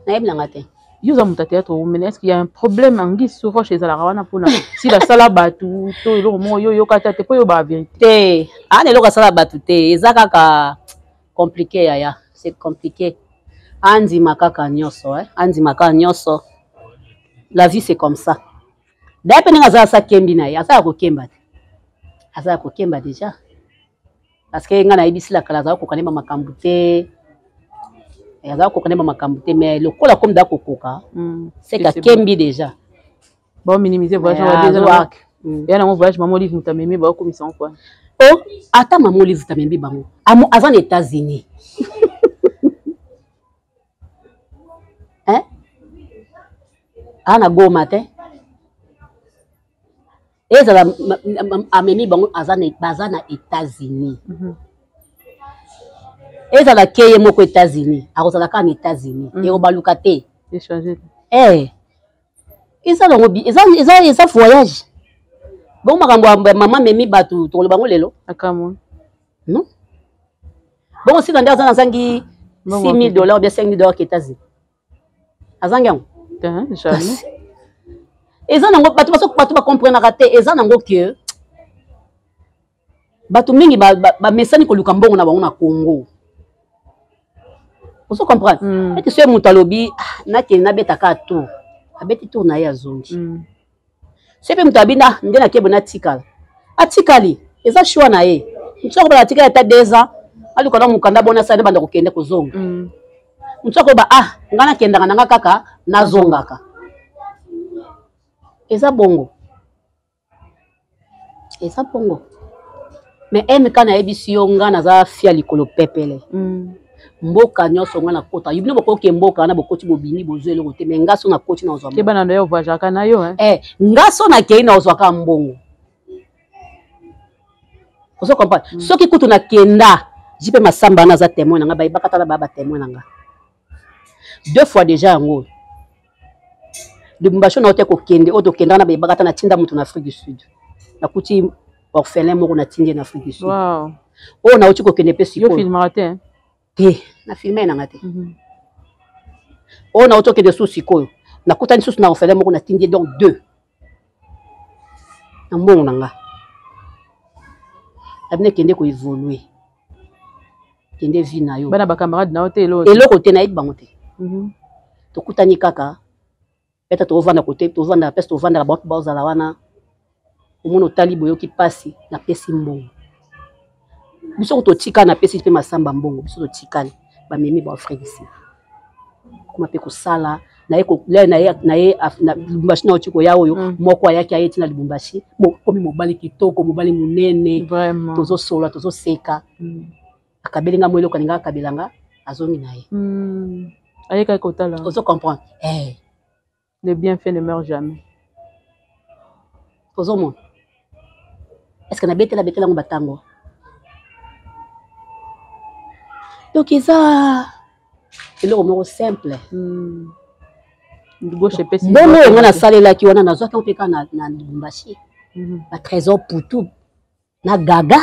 na yebna ngate Yoza muta théâtre mais est-ce qu'il y a un problème en guise sur chez la rawana pour si la sala batu to elo mo yo kata te po yo ba vérité ana elo ka sala batu te ezaka ka compliqué ya c'est compliqué andi makaka nyoso andi makaka nyoso La vie c'est comme ça. D'ailleurs peine ngaza sa kembi na ya sa ko kemba. Asa ko kemba déjà. Parce que nga na ibisi la kala za ko kanema makambu te. Ya za ko kanema makambu te mais le kola comme da ko koka. C'est ka kembi déjà. Bon minimiser voyage on déjà. Ya na mon voyage maman livre mutamemi ba ko mission quoi. Oh, ata maman livre mutamemi bango. Amo azan États-Unis. Hein? Ana go matin. Et ça amemi bango azana États-Unis. Et ça la keye moko États-Unis. Arozala ka en États-Unis. Et obaluka te. Échanger. Eh. Et ça ça voyage. Bon maman memi batu to le bango lelo. Akamon. Non. Bon aussi dans des anzangi $6,000 ou bien $5,000 qui États-Unis. Azangiam. Jamais. Et ça nango batu batu ba comprendre raté et ça nango que batu mingi ba mesani ko luka mbongo na bango na Congo. Vous comprenez? Et que ce mutalobi na ke na betaka tour. Abeti tour na ya zongi. C'est pe mutabina ndena ke bona tikala. Atikali eza shwa na ye. Mtsoko ba tikala ta 2 ans. Ali kona mukanda bona sa banda ko kende ko zonga. Mtsoko ba ngana kenda ngana kaka na zongaka. Eza bongo. Eza bongo. Mais MK na ebisi yo ngana za fia likolo pepele. Mboka nyoso ngana kota. Yibino boko ke mboka na bokoti bobini bozwele kote mais ngaso na koti na ozwa. Ke bana ndo yo voyage kana yo hein. Ngaso na kei na ozwa ka mbongo. Vous comprenez? Soki kutu na kenda, jipe masamba na za témoin nga ba ibakata na baba témoin nga. 2 fois déjà ngo. Lubumbashi na ote ko kende, oto kenda na ba ibakata na tinda mutu na Afrique du Sud. Na kuti orphelin moko na tindi na Afrique du Sud. Wow. Oh na uti ko kende pe siko. Yo filmate hein. Na filmer na ngate. Oh na uti ko kende sous siko. Na kutani sous na orphelin moko na tindi donc 2. Na mbongo na nga. Abne kende ko évoluer. Kende vie na yo. Bana ba camarade na ote elo. Elo kote na bango te. To kutani kaka. Peta to vanda côté, to vanda peste to vanda la banque bazala wana. Omono tali boyo ki pasi na pesi mbongo. Biso to tika na pesi pe masamba mbongo, biso to tikani ba memi ba frère ici. Kuma pe ko sala na eko na Lubumbashi na otiko ya oyo moko ayaki ayeti na Lubumbashi. Bon komi mobali kitoko, mobali munene. Vraiment. Tozo sola, tozo seka. Akabelinga mwelo kaninga akabelanga azongi na ye. Ayeka kotala. Tozo comprendre. Le bienfait ne meurt jamais. Tozo mon. Est-ce que na betela ngo batango? Donc ça c'est le mot simple. Gauche pesi. Bon on a salé là qui on a na zoka on peka na Lubumbashi. Ba trésor pour tout. Na gaga.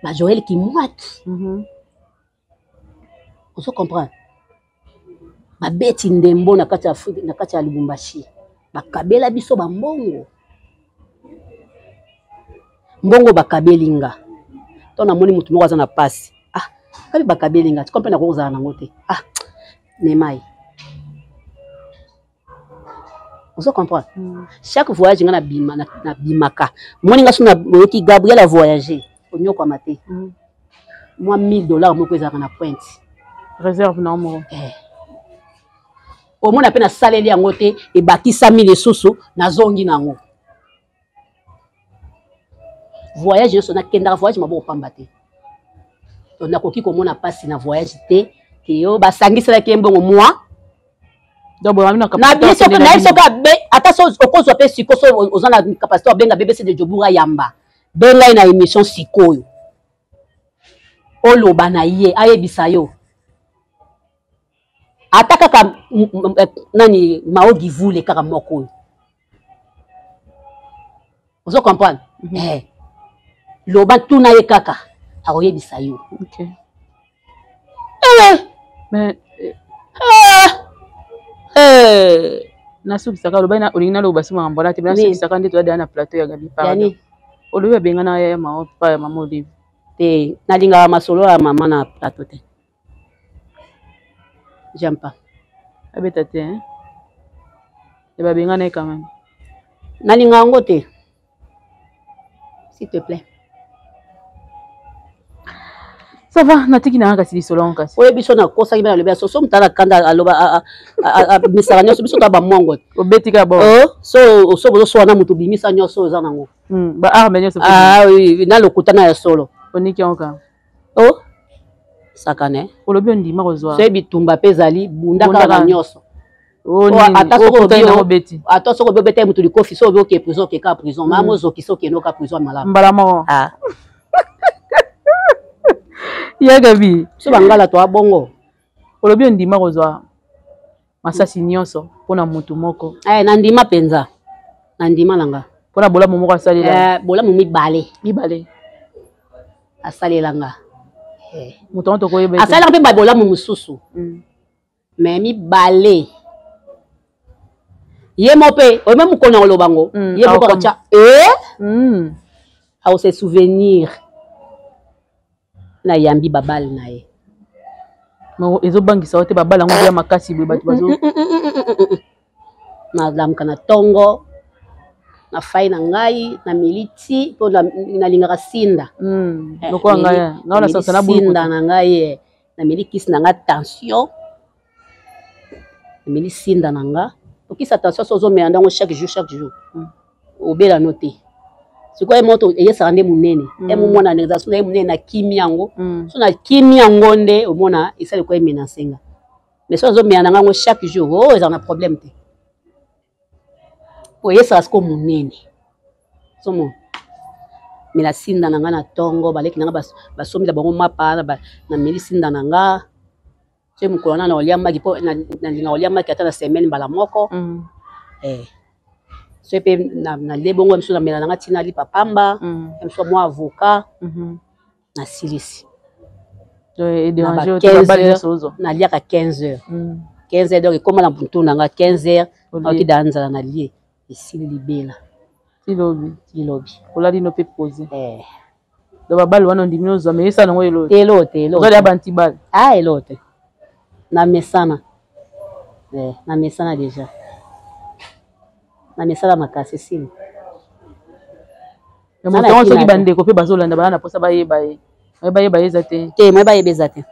Ba Joël qui moite. On se comprend. Ba beti ndembo na kati ya Lubumbashi. Ba kabela biso ba mbongo. Mbongo ba kabelinga. Tona moni mutu moko na pasi. Kabi ba kabelinga, tu comprends na ko za na ngote. Nemai. On se comprend. Chaque voyage ngana bima na bimaka. Moni nga suna ki Gabriel a voyagé. Onyo kwa mate. Moi $1,000 moko ezaka na pointe. Réserve na mo. Au moins appena saleli yango te e bakisa 1000 susu na zongi nango. Voyage so na kenda voyage mabo pamba te. On a koki komona pasi na voyage te ke yo basangisa la kembongo moi. Donc bon na biso ko na biso ka be ata so okozwa pe siko so ozana capacité benga BBC de Jobura yamba. Benga na émission sikoyo. Oloba na ye ayebisa yo. Ataka ka nani maogi vule kaka moko. Vous comprenez? Loba tuna ye kaka akoyebisa yo. OK. Mais na subisaka loba na olingina loba sima mbola te na subisaka ndito ya na plateau ya Gabi pa. Yani oloba benga na ya ma pa ya mama Olive. Te nalinga masolo ya mama na plateau te. J'aime pas. Abeta te hein. Et bah bien quand même. Nalinga ngote. S'il te plaît. Ça va, natiki na kasi solon kasi. Oye biso na kosa ki ba le biso so mtala kanda aloba a misara nyoso biso ta ba mongo. Obetika bo. So bozo so na mutu bimisa nyoso za nango. Ba arme nyoso. Ah oui, na lokutana ya solo. Oniki onka. Oh. Sakane. Olobi ndima kozwa. So bitumba pezali bundaka na nyoso. Oh ni ata soko bete mutu likofi so oke prison ke ka prison mamo zo kiso ke no ka prison malamu. Mbalamo. Ah. Ya gabi so bangala to abongo olobi ndima kozwa masasi nyonso pona mutu moko na ndima penza na ndima langa pona bola momoko asalela bola mo mibale asalelanga mutu to koyeba asalanga pe bola mo mususu mais mibale ye mope o même kona olobango ye moko cha a se souvenir na yambi babal na ye no ezobangisa wote babala ngo ya makasi bwe batu bazo na lamka na tongo na fai na ngai na militi po na lingaka sinda loko ngaya ngaona sasa na bulu sinda na ngai na milikis na nga tension na mili sinda na nga okisa tension sozo me andango chaque jour obela noter siko e moto eyesa ande munene e mumona nexation e munene na kimi yango so na kimi yango nde omona esali ko emena senga mais so zo meana ngo chaque jour oh ils ont un problème te o yesa asko munene so mo mila sinda nanga na tongo baleki nanga basomi la bango mapa na mili sinda nanga so mukona na olia magi po na linga olia magi ata na semaine bala moko so pe na lebongo mso na mela nanga tina li papamba mso mo avocat na silisi et déranger au bal sozo na liaka 15h 15h donc comme na buntu nanga 15h ok danza na lie isili libela tilobi olali no pe poser do babal wana ndimino zo mais ça nango elote zo ya bantibal elote na mesana na mesana déjà na mesala makasi sini na moto soki bandeko pe bazolanda bana posa bayeba ezate te moi bayeba te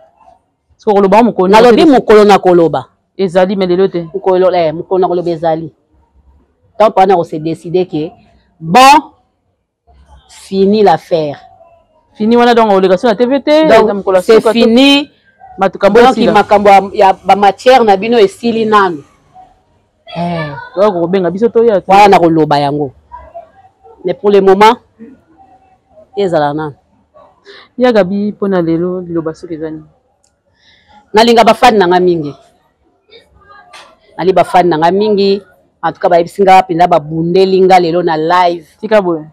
soko koloba mukolo nalobi mukolo na koloba ezali melelo te mukolo na koloba ezali tant pas na ko se décider que bon fini l'affaire fini wana donc obligation na TVT donc c'est fini makambo ya ba matière na bino esili nanu ko benga biso to ya wala na koloba yango mais pour le moment ezala na ya gabi pona lelo liloba soki ezani nalinga bafani nanga mingi nali bafani nanga mingi en tout cas bayebisinga pinda babundelinga lelo na live tika boye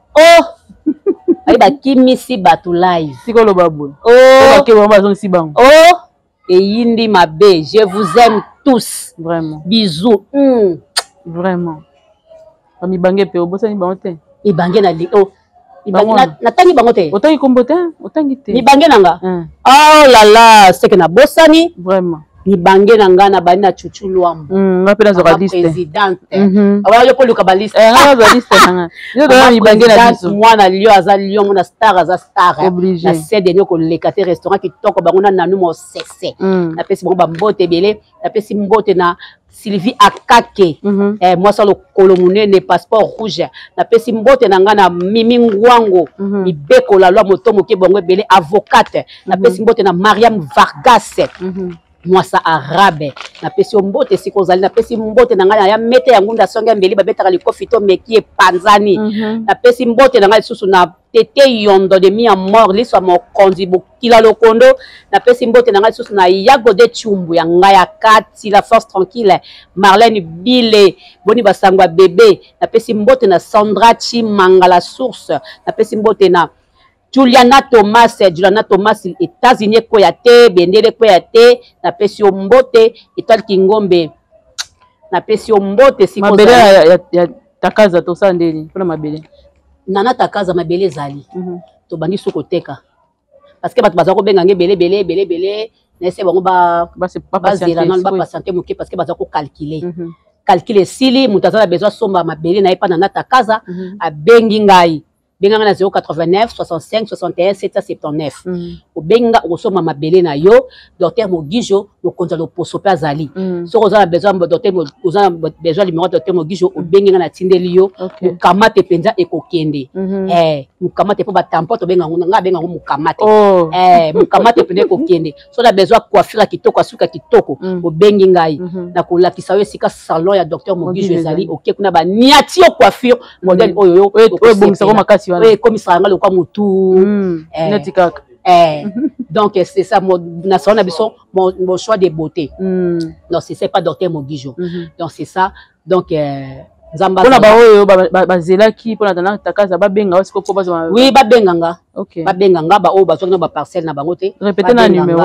ayi bakimisi bato live tika loba boye bakeba bazongisi bango eyindi mabe je vous aime tous vraiment bisous vraiment ami bange pe obosani bango te ibange na natangi bango te otangi kombo te otangi te mibange nanga oh là là c'est que na bosani vraiment mibange nanga na bani na chuchu lwamu ngape na zoka liste présidente awa yo poluka ba liste nga liste nanga yo do mibange na biso mwana lio aza lio mona star aza star obligé na sede nyoko lekate restaurant kitoko bango na nanu mo sese na pesi bango ba mbote belé na pesi mbote na Sylvie Akake moi ça le colomune passeport rouge na pesi mbote nanga na Mimi Ngwango ibeko la loi moto moke bongo belé avocate na pesi mbote na Mariam Vargas moi ça arabe na pesi mbote sikozali na pesi mbote nanga ya mete ya ngunda songa mbeli babetaka likofito meki panzani na pesi mbote nanga susu na tete yondo de mi a mort liso mo kondi bokila lokondo na pesi mbote nanga susu na yago de chumbu ya ngaya kati la force tranquille Marlène Bile boni basangwa bébé na pesi mbote na Sandra Chimanga la source na pesi mbote na Juliana Thomas États-Unis koyate bendele koyate na pesi mbote étoile Kingombe na pesi mbote siko mabele ya takaza to sandeli pona mabele nana takaza mabele zali to bangi soko teka parce que bato bazako benga nge belé na ese bango ba zela non ba patienter moké parce que bazako calculer calcul esili moto aza na besoin somba mabele na ye mpa na nata kaza abengi ngai benga na 089 65 61 779 obenga okosomba mabele na yo docteur Mogijo mokonzi ya loposo mpe azali soki oza na besoin docteur oza na besoin numéro docteur Mogijo obengi nga na tindeli yo mokamate mpenza ekokende mokamate mpo batampo tobenga nga abenga ngo mokamate mokamate mpenza ekokende so na besoin coiffure ya kitoko asuka kitoko obengi ngai na kolakisa yo esika salon ya docteur Mogijo ezali oke kuna baniati yo coiffure modèle oyo ebongisaka makasi oui, comme ça, le quoi moutou. Donc, c'est ça, mon choix de beauté. Non, c'est pas docteur Mogijo. Donc, c'est ça. Donc, Zamba. Oui, babenganga. Ok. Babenganga, ba o bazona ba parcelle na bangote. Répétez le numéro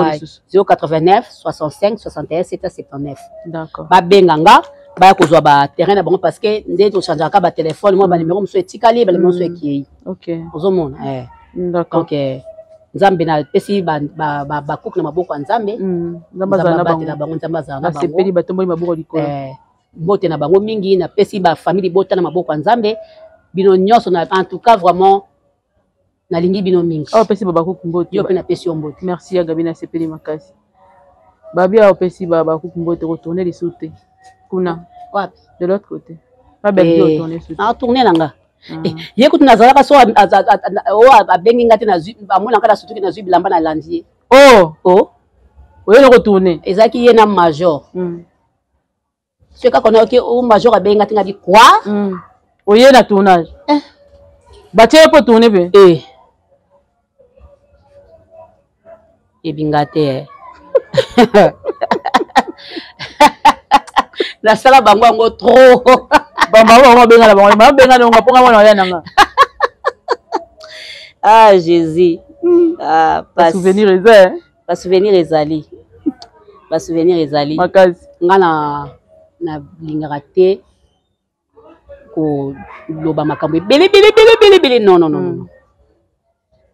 089 65 61 779. D'accord. Babenganga. Ba kozwa ba terrain na bango parce que ndé to changer ka ba téléphone moi ba numéro mso etikali ba numéro mso ekiyi. OK. Ozomona D'accord. Donc Nzambe na pesi ba couple na maboko Nzambe. Nzambe za na bango Nzambe za na bango. Sepeli batomboli maboko likolo. Bote na bango mingi na pesi ba famille bota na maboko Nzambe. Bino nyonso na en tout cas vraiment na lingi bino mingi. Oh pesi ba couple mbote. Yo pe na pesi mbote. Merci ya Gabi na sepeli makasi. Babia o pesi ba couple mbote retourner les sauter. De l'autre côté. Pas bien retourner sur. Ah tourner nanga. Yécoute nazala ka so a bengi ngati na zu ba mona kala surtout na zu bilamba na landier. Oh. Oui le retourner. Ezaki ye na major. Ce ka kona OK o major a bengi ngati ngadi quoi? Oye na tournage. Batie peut tourner be. Ebingate. La sala bango ngo trop. Bango benga la bango benga ngo ponga mwana ya nanga. Ah Jésus. Ah pas souvenir ezali. Pas souvenir ezali. Pas souvenir ezali. Makazi. Nga na lingate ko loba makambo bele non.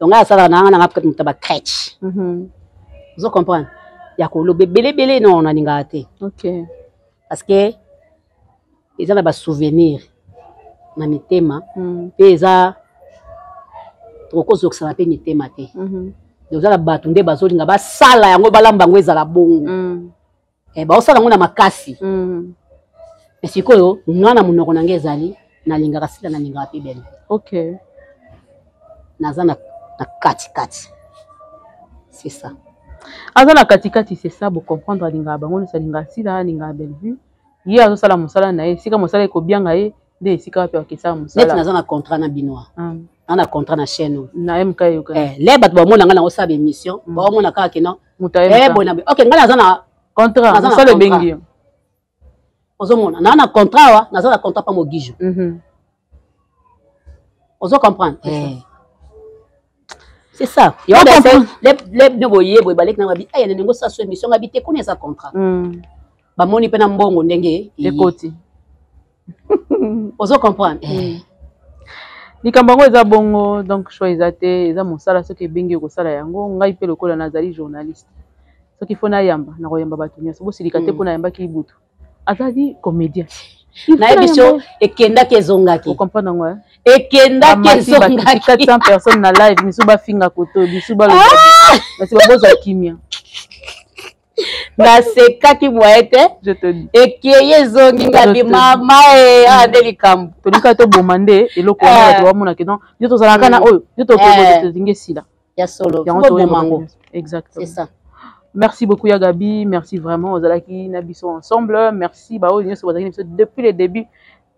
Donc là ça va na peut être ba crèche. Vous comprenez? Ya ko lobe bele non na lingate. OK. Parce que ils ont des souvenirs na mitema et ça trop cause que ça n'a pas mitema té donc ça la batunde bazolinga ba sala yango balamba ngo ezala bongo ba osala ngo na makasi mais sikoyo ngana munoko nange ezali na linga kasila na linga pe belle. OK. Naza na kati c'est ça. Azana katikati c'est ça pour comprendre linga bango ça linga sila linga belle vue ye azo sala musala na ye sika musala eko bianga ye nde sika pe akisa musala net naza na contrat na binois ana contrat na chaîne na MK yo les bat ba mona nga na osaba émission ba mona ka kena muta bona OK nga naza na contrat musala bengi ozo mona na contrat wa naza na contrat pa Mogijo ozo comprendre c'est ça. Il y a les boyés, boy balek na babi. Ay na nengo sa so émission ngabité connaît sa contrat. Ba moni pe na mbongo ndenge ekoti. Ozo comprendre. Likambango eza bongo donc choix ezate eza mosala soki bengi ko sala yango ngai pe lokola nazali journaliste. Soki fona yamba na koyamba batu nyonso bo silika te pona yamba ki butu. Azali comédien. Na émission ekenda kezongaki. Vous comprenez ngwa? Ekenda kezongaki 400 personnes na live misuba finga koto bisuba lo. Merci baboza kimia. Na sekaki moete je te dis ekeye zongi ngadi mama adelikambu tolika to bomande eloko na to mona ke non yo to zala kana oyo yo to ko zinge sila ya solo mango exactement c'est ça. Merci beaucoup ya Gabi, merci vraiment aux alaki na biso ensemble, merci ba o nyonso bazaki depuis le début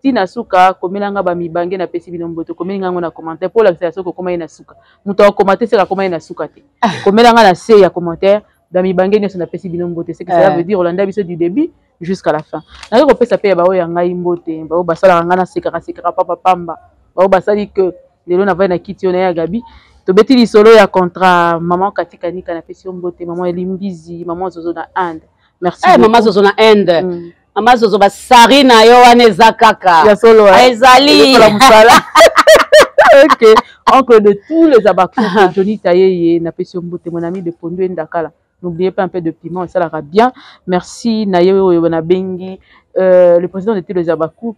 tina suka komelanga ba mibange na pesi binomboto komelinga ngo na commentaire pour la création ko koma ina suka muto ko commenter c'est ka koma ina suka te komelanga na se ya commentaire ba mibange nyonso na pesi binomboto c'est que ça veut dire Olanda biso du début jusqu'à la fin na ko pesa pe ba o ya ngai mbote ba o basala ngana seka papa pamba ba o basali que lelo na va na kitio na ya Gabi to beti li solo ya contrat maman katika nika na pesi mbote maman Elimbizi maman Zozo na Inde merci maman Zozo na Inde maman Zozo ba sari na yo wana ezakaka ya solo ezali la musala. OK oncle de tous les abakou Johnny Tayeye na pesi mbote mon ami de Pondu Ndakala. N'oubliez pas un peu de piment, ça ira bien. Merci Nayo na bengi le président de Télé Zabakouk,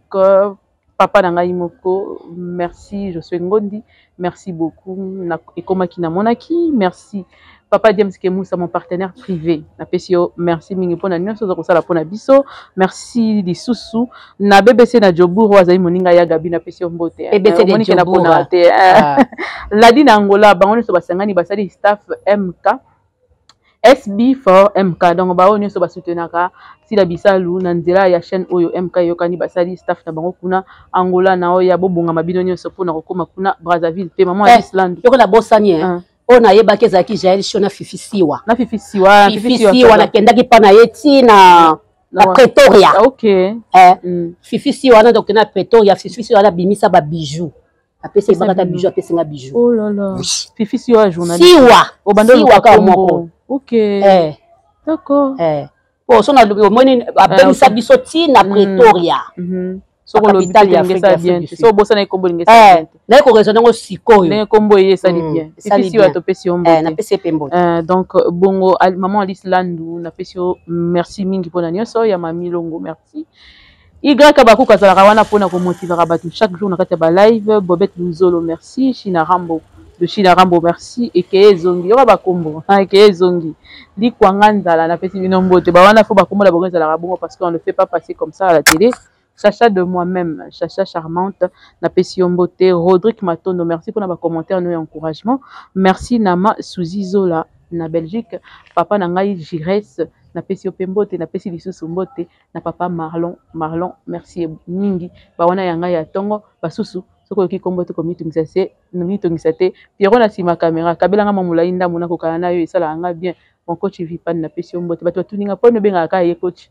Papa Nangaï Moko, merci, je suis Ngondi, merci beaucoup, Ekoma Kinamonaki, merci. Papa James Kemoussa, mon partenaire privé. Merci Mingi pour la biso. Merci Lissousou. Na BBC na Joburu Azaï Moninga ya Gabi na Pesio Mbote. BBC de Joburu. Ladi na Angola, bango so basangani basali staff MK. SB for MK. Donc ba onyo so basutenaka si la bisalu na nzela ya chaîne oyo MK yokani basali staff na bango kuna Angola na oya bobonga mabino nyo so pona kokoma kuna Brazzaville pe maman à Islande. Yoko na bosani on a yeba kezaki Jaël Shona Fifisiwa. Na Fifisiwa na kendaki pa na yeti na Pretoria. OK. Fifisiwa na donc na Pretoria, Fifisiwa na bimisa ba bijoux. Apesi bakata bijoux, apesi nga bijoux. Oh là là. Fifisiwa journaliste. Siwa. Obandolo ka moko. OK. D'accord. Bon, so na moni abemisa biso ti na Pretoria. So ko l'hôpital ya ça bien. So bossa na kombo ngesa bien. Na ko raisonner ngo sikoyo. Na kombo ye ça bien. Fifisi wa to pesi ombo. Na pesi pembo. Donc bongo maman Alice Landu na pesi merci mingi pona nyoso ya mami Longo merci. Igraka baku kazala wana pona ko motiver batu chaque jour na kata ba live Bobette Luzolo merci China Rambo de China Rambo merci et ke zongi yo ba kombo et ke zongi li kwangandala na pesi binombo te ba wana fo ba kombo la bonga la bongo parce qu'on ne fait pas passer comme ça à la télé. Chacha de moi-même, Chacha charmante, na Pession Beauté, Rodrigue Matondo, merci pour nos commentaires, nos encouragements. Merci Nama Souzi Zola, na Belgique, Papa Nangaï Jires, na Pession Pembote, na Pessi Lissou Mbote, na Papa Marlon, merci Ningi, Bawana Yangaï Atongo, Basusu, Soko qui combote comme Nitungisate, Pierre na Sima caméra, Kabelanga Mamulainda, Monako Kana, et ça la bien, mon coach vit pas na Pession Mbote, Bato Tuninga, pas ne bien à coach.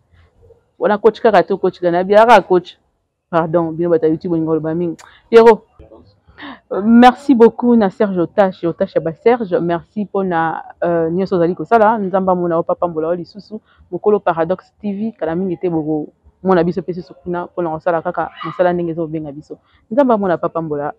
On a coach karato coach Ganabia coach pardon bien bata YouTube ngolo baming Pierrot merci beaucoup na Serge Otache ba Serge merci pour na nyoso zali ko sala nzamba mona o papa mbola lisusu mokolo Paradox TV kala mingi te boko mona biso pese sokuna pour na sala kaka mosala ndenge zo benga biso nzamba mona papa mbola.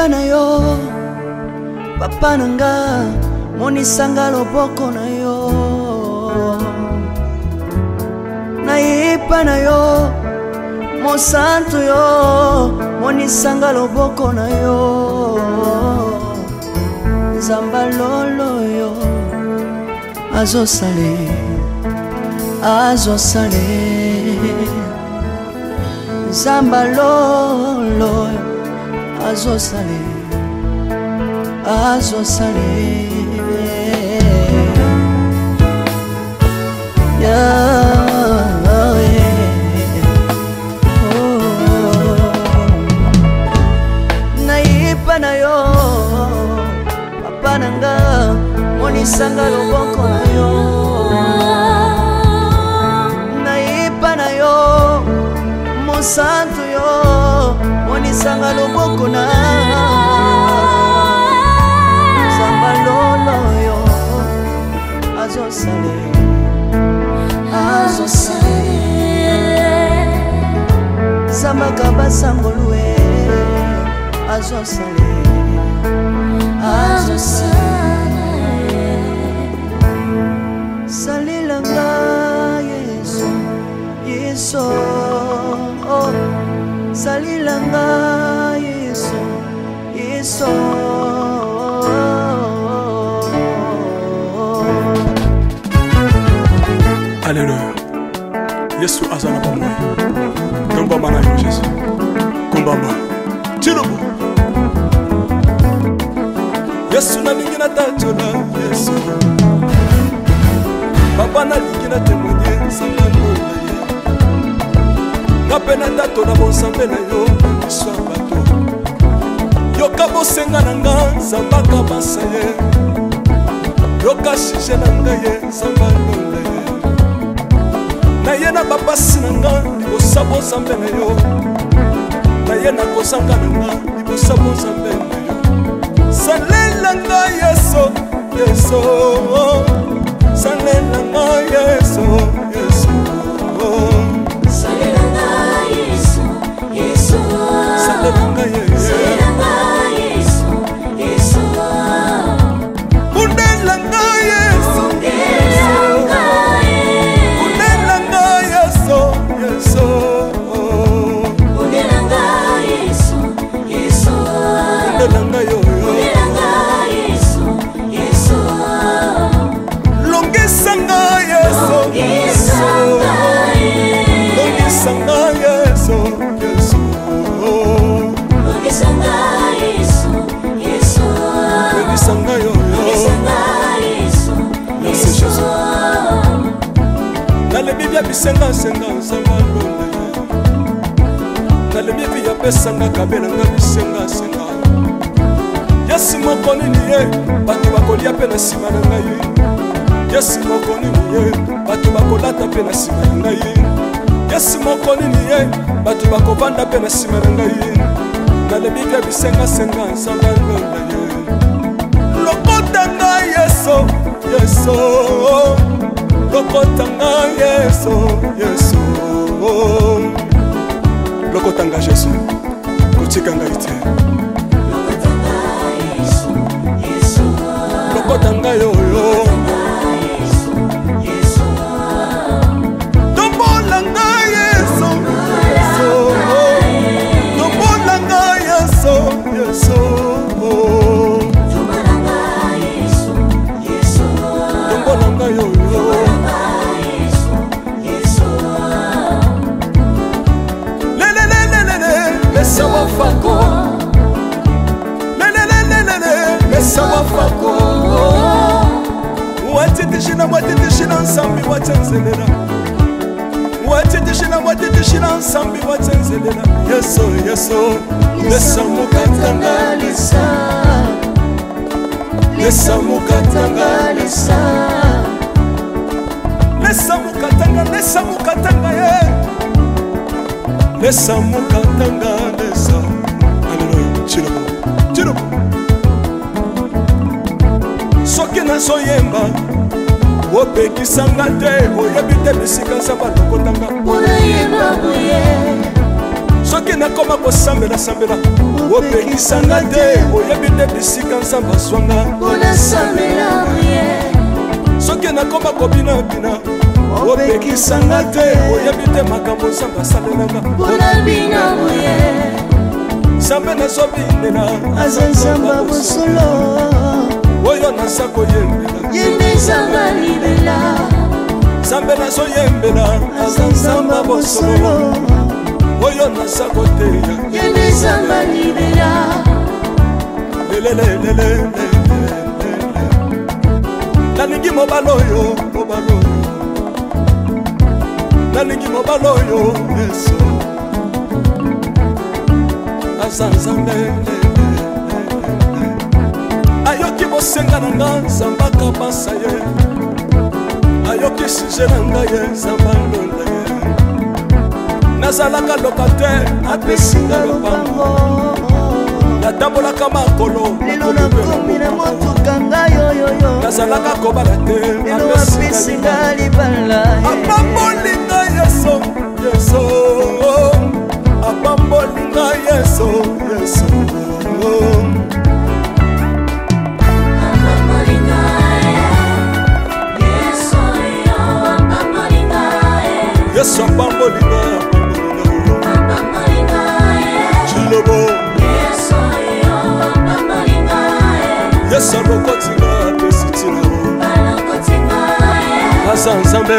Na yo papa nanga monisanga loboko na yo naipa na yo mosantu yo monisanga loboko na yo zamba lolo yo azosale zamba lolo azosale naipa na yo papa nanga monisanga loboko na yo naipa na yo mosantu yo monisanga loboko na zamba lolo yo azosale zamba kabasangolue azosale salilanga yeso salilanga yeso Alléluia. Yesu azana bamwe. Nomba mana yo Jésus. Kumbamba. Tirubu. Yesu na lingi na tachola Yesu. Papa na lingi na témoigner sangalo na ye. Kapena tato na bonsambe na yo iswabato. Yoka bosenga na nga zambaka basaye. Yoka shishe na nga ye zambalo na ye. Na ye na bapasi na nga libosa bonsambe na yo. Na ye na kosanga na nga libosa bonsambe na yo. yeso salela nga yeso yeso salela nga yeso yeso salela nga yeso yeso undela nga yeso undela nga yeso yeso undela nga yeso yeso undela nga yo Longisanga yeso yeso Longisanga yeso yeso Longisanga yeso yeso Longisanga yo Longisanga yeso yeso Nale bibia bisenga senga sanga lole Nale bibia pesanga kabela nga bisenga senga Yesu moko nini ye bato bakolia pe na sima na ngai Yesu moko nini ye bato bakolata pe na sima na ngai Yesu moko nini ye bato bakovanda pe na sima na ngai nalebi bia bisenga senga nsamba londa ye lokota ngai yeso yeso lokota ngai yeso yeso lokota ngai yeso kotika ngai te lokota ngai yoyo tombola ngai yeso tombola ngai yeso yeso tombola ngai yeso yeso tombola ngai yoyo lelelelelele lesawa fako lesawa fako watitishina watitishina nsambi watsenzelela watitishina watitishina nsambi watsenzelela yeso yeso lesamukatanga lesa lesamukatanga lesa lesamukatanga lesamukatanga ye lesamukatanga lesa aleluya chilobo chilobo soki nazoyemba opekisanga te oyebi te bisika nsamba lokotanga soki nakoma kosambela sambela opekisanga te oyebi te bisika nsamba swanga soki nakoma kobinabina opekisanga te oyebi te makambo nsamba asalelanga nzambe nazobinela aza nzamba bosolo oyo naza koyembela yembezanga libela nzambe nazoyembela aza nzamba bosolo oyo naza koteya yembezanga libela lelelelele nalingi mobala oyo mobala oyo nalingi mobala oyo yeso aza nzambe ayoki bosenga na nga nzambaka basa ye ayoki suje na nga ye nzamba londa ye nazalaka lokatere apesinga lopango natambolaka makolo lelo nakomi na motuka ngai oyoyo nazalaka kobala te lelo apesinga libala apambolinga yeso yeso apambolinga yeso yeso Yesu apambolinga chilobo Yesu alokotinga apesitina aza nzambe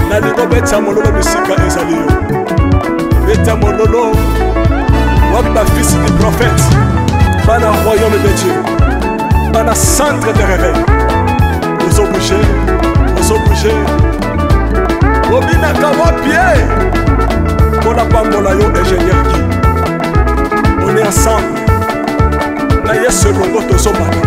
nalingo beta mololo bisika ezali yo beta mololo wapi bafisi du prophète bana royaume de Dieu bana centre de réveil aux obligés obinaka wapie mpona pambola yo ingénieur ki on est ensemble na yesu elongo tozomata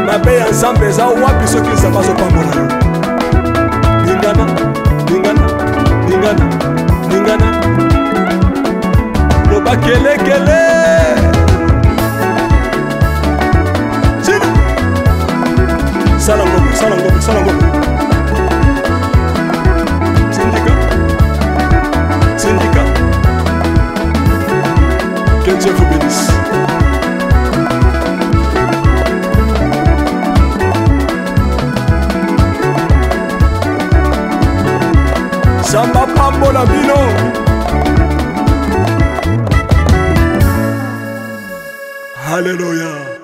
mabe ya nzambe eza wapi soki nzambe azopambola yo lingana lekele Sina Sala ngombe Syndicat Que Dieu vous bénisse. Samba pambola bino Alléluia.